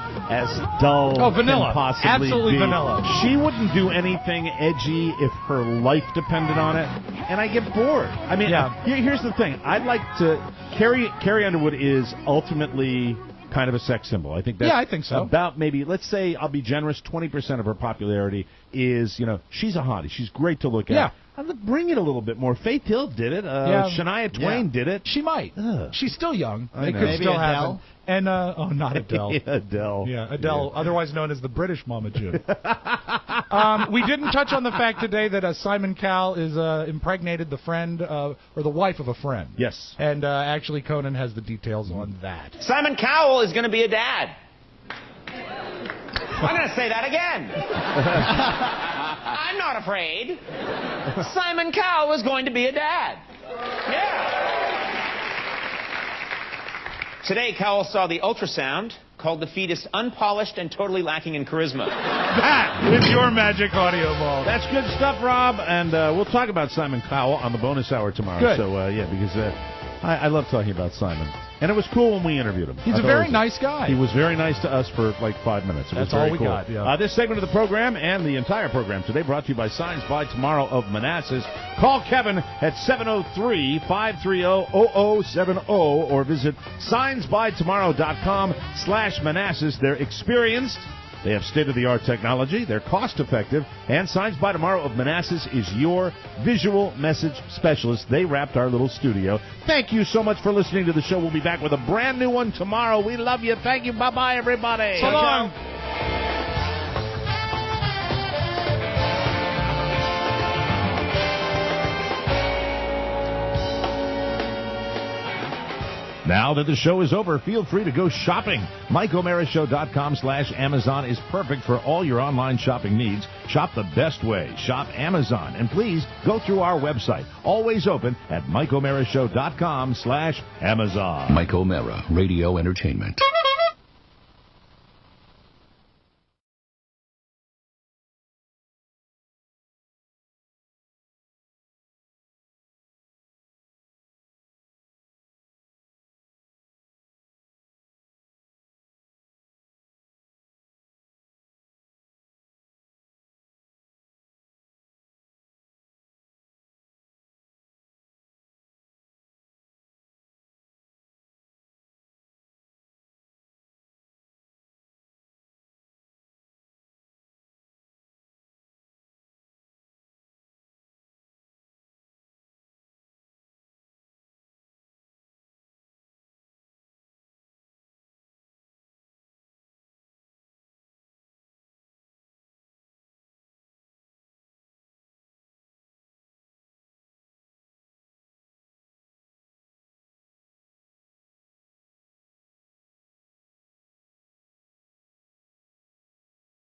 vanilla. can possibly Absolutely be. vanilla. She wouldn't do anything edgy if her life depended on it, and I get bored. I mean, here's the thing. I'd like to... Carrie Underwood is ultimately kind of a sex symbol. I think that's I think so. About maybe, let's say, I'll be generous, 20% of her popularity is, you know, she's a hottie. She's great to look at. Yeah. I'd bring it a little bit more. Faith Hill did it. Shania Twain did it. She might. She's still young. It could Maybe still Adele. happen. And, not Adele. Adele. Yeah, Adele, otherwise known as the British Mama June. We didn't touch on the fact today that Simon Cowell is impregnated the friend, or the wife of a friend. Yes. And actually, Conan has the details on that. Simon Cowell is going to be a dad. I'm going to say that again. I'm not afraid. Simon Cowell is going to be a dad. Yeah. Today, Cowell saw the ultrasound, called the fetus unpolished and totally lacking in charisma. That is your magic audio ball. That's good stuff, Rob. And we'll talk about Simon Cowell on the bonus hour tomorrow. Good. So, because I love talking about Simon. And it was cool when we interviewed him. He's a very nice guy. He was very nice to us for like 5 minutes. That's all we got, yeah. This segment of the program and the entire program today brought to you by Signs by Tomorrow of Manassas. Call Kevin at 703-530-0070 or visit signsbytomorrow.com/Manassas. They're experienced. They have state-of-the-art technology. They're cost-effective. And Signs by Tomorrow of Manassas is your visual message specialist. They wrapped our little studio. Thank you so much for listening to the show. We'll be back with a brand new one tomorrow. We love you. Thank you. Bye-bye, everybody. So long. Now that the show is over, feel free to go shopping. MikeO'MaraShow.com/Amazon is perfect for all your online shopping needs. Shop the best way. Shop Amazon. And please go through our website. Always open at MikeO'MaraShow.com/Amazon. Mike O'Mara, Radio Entertainment.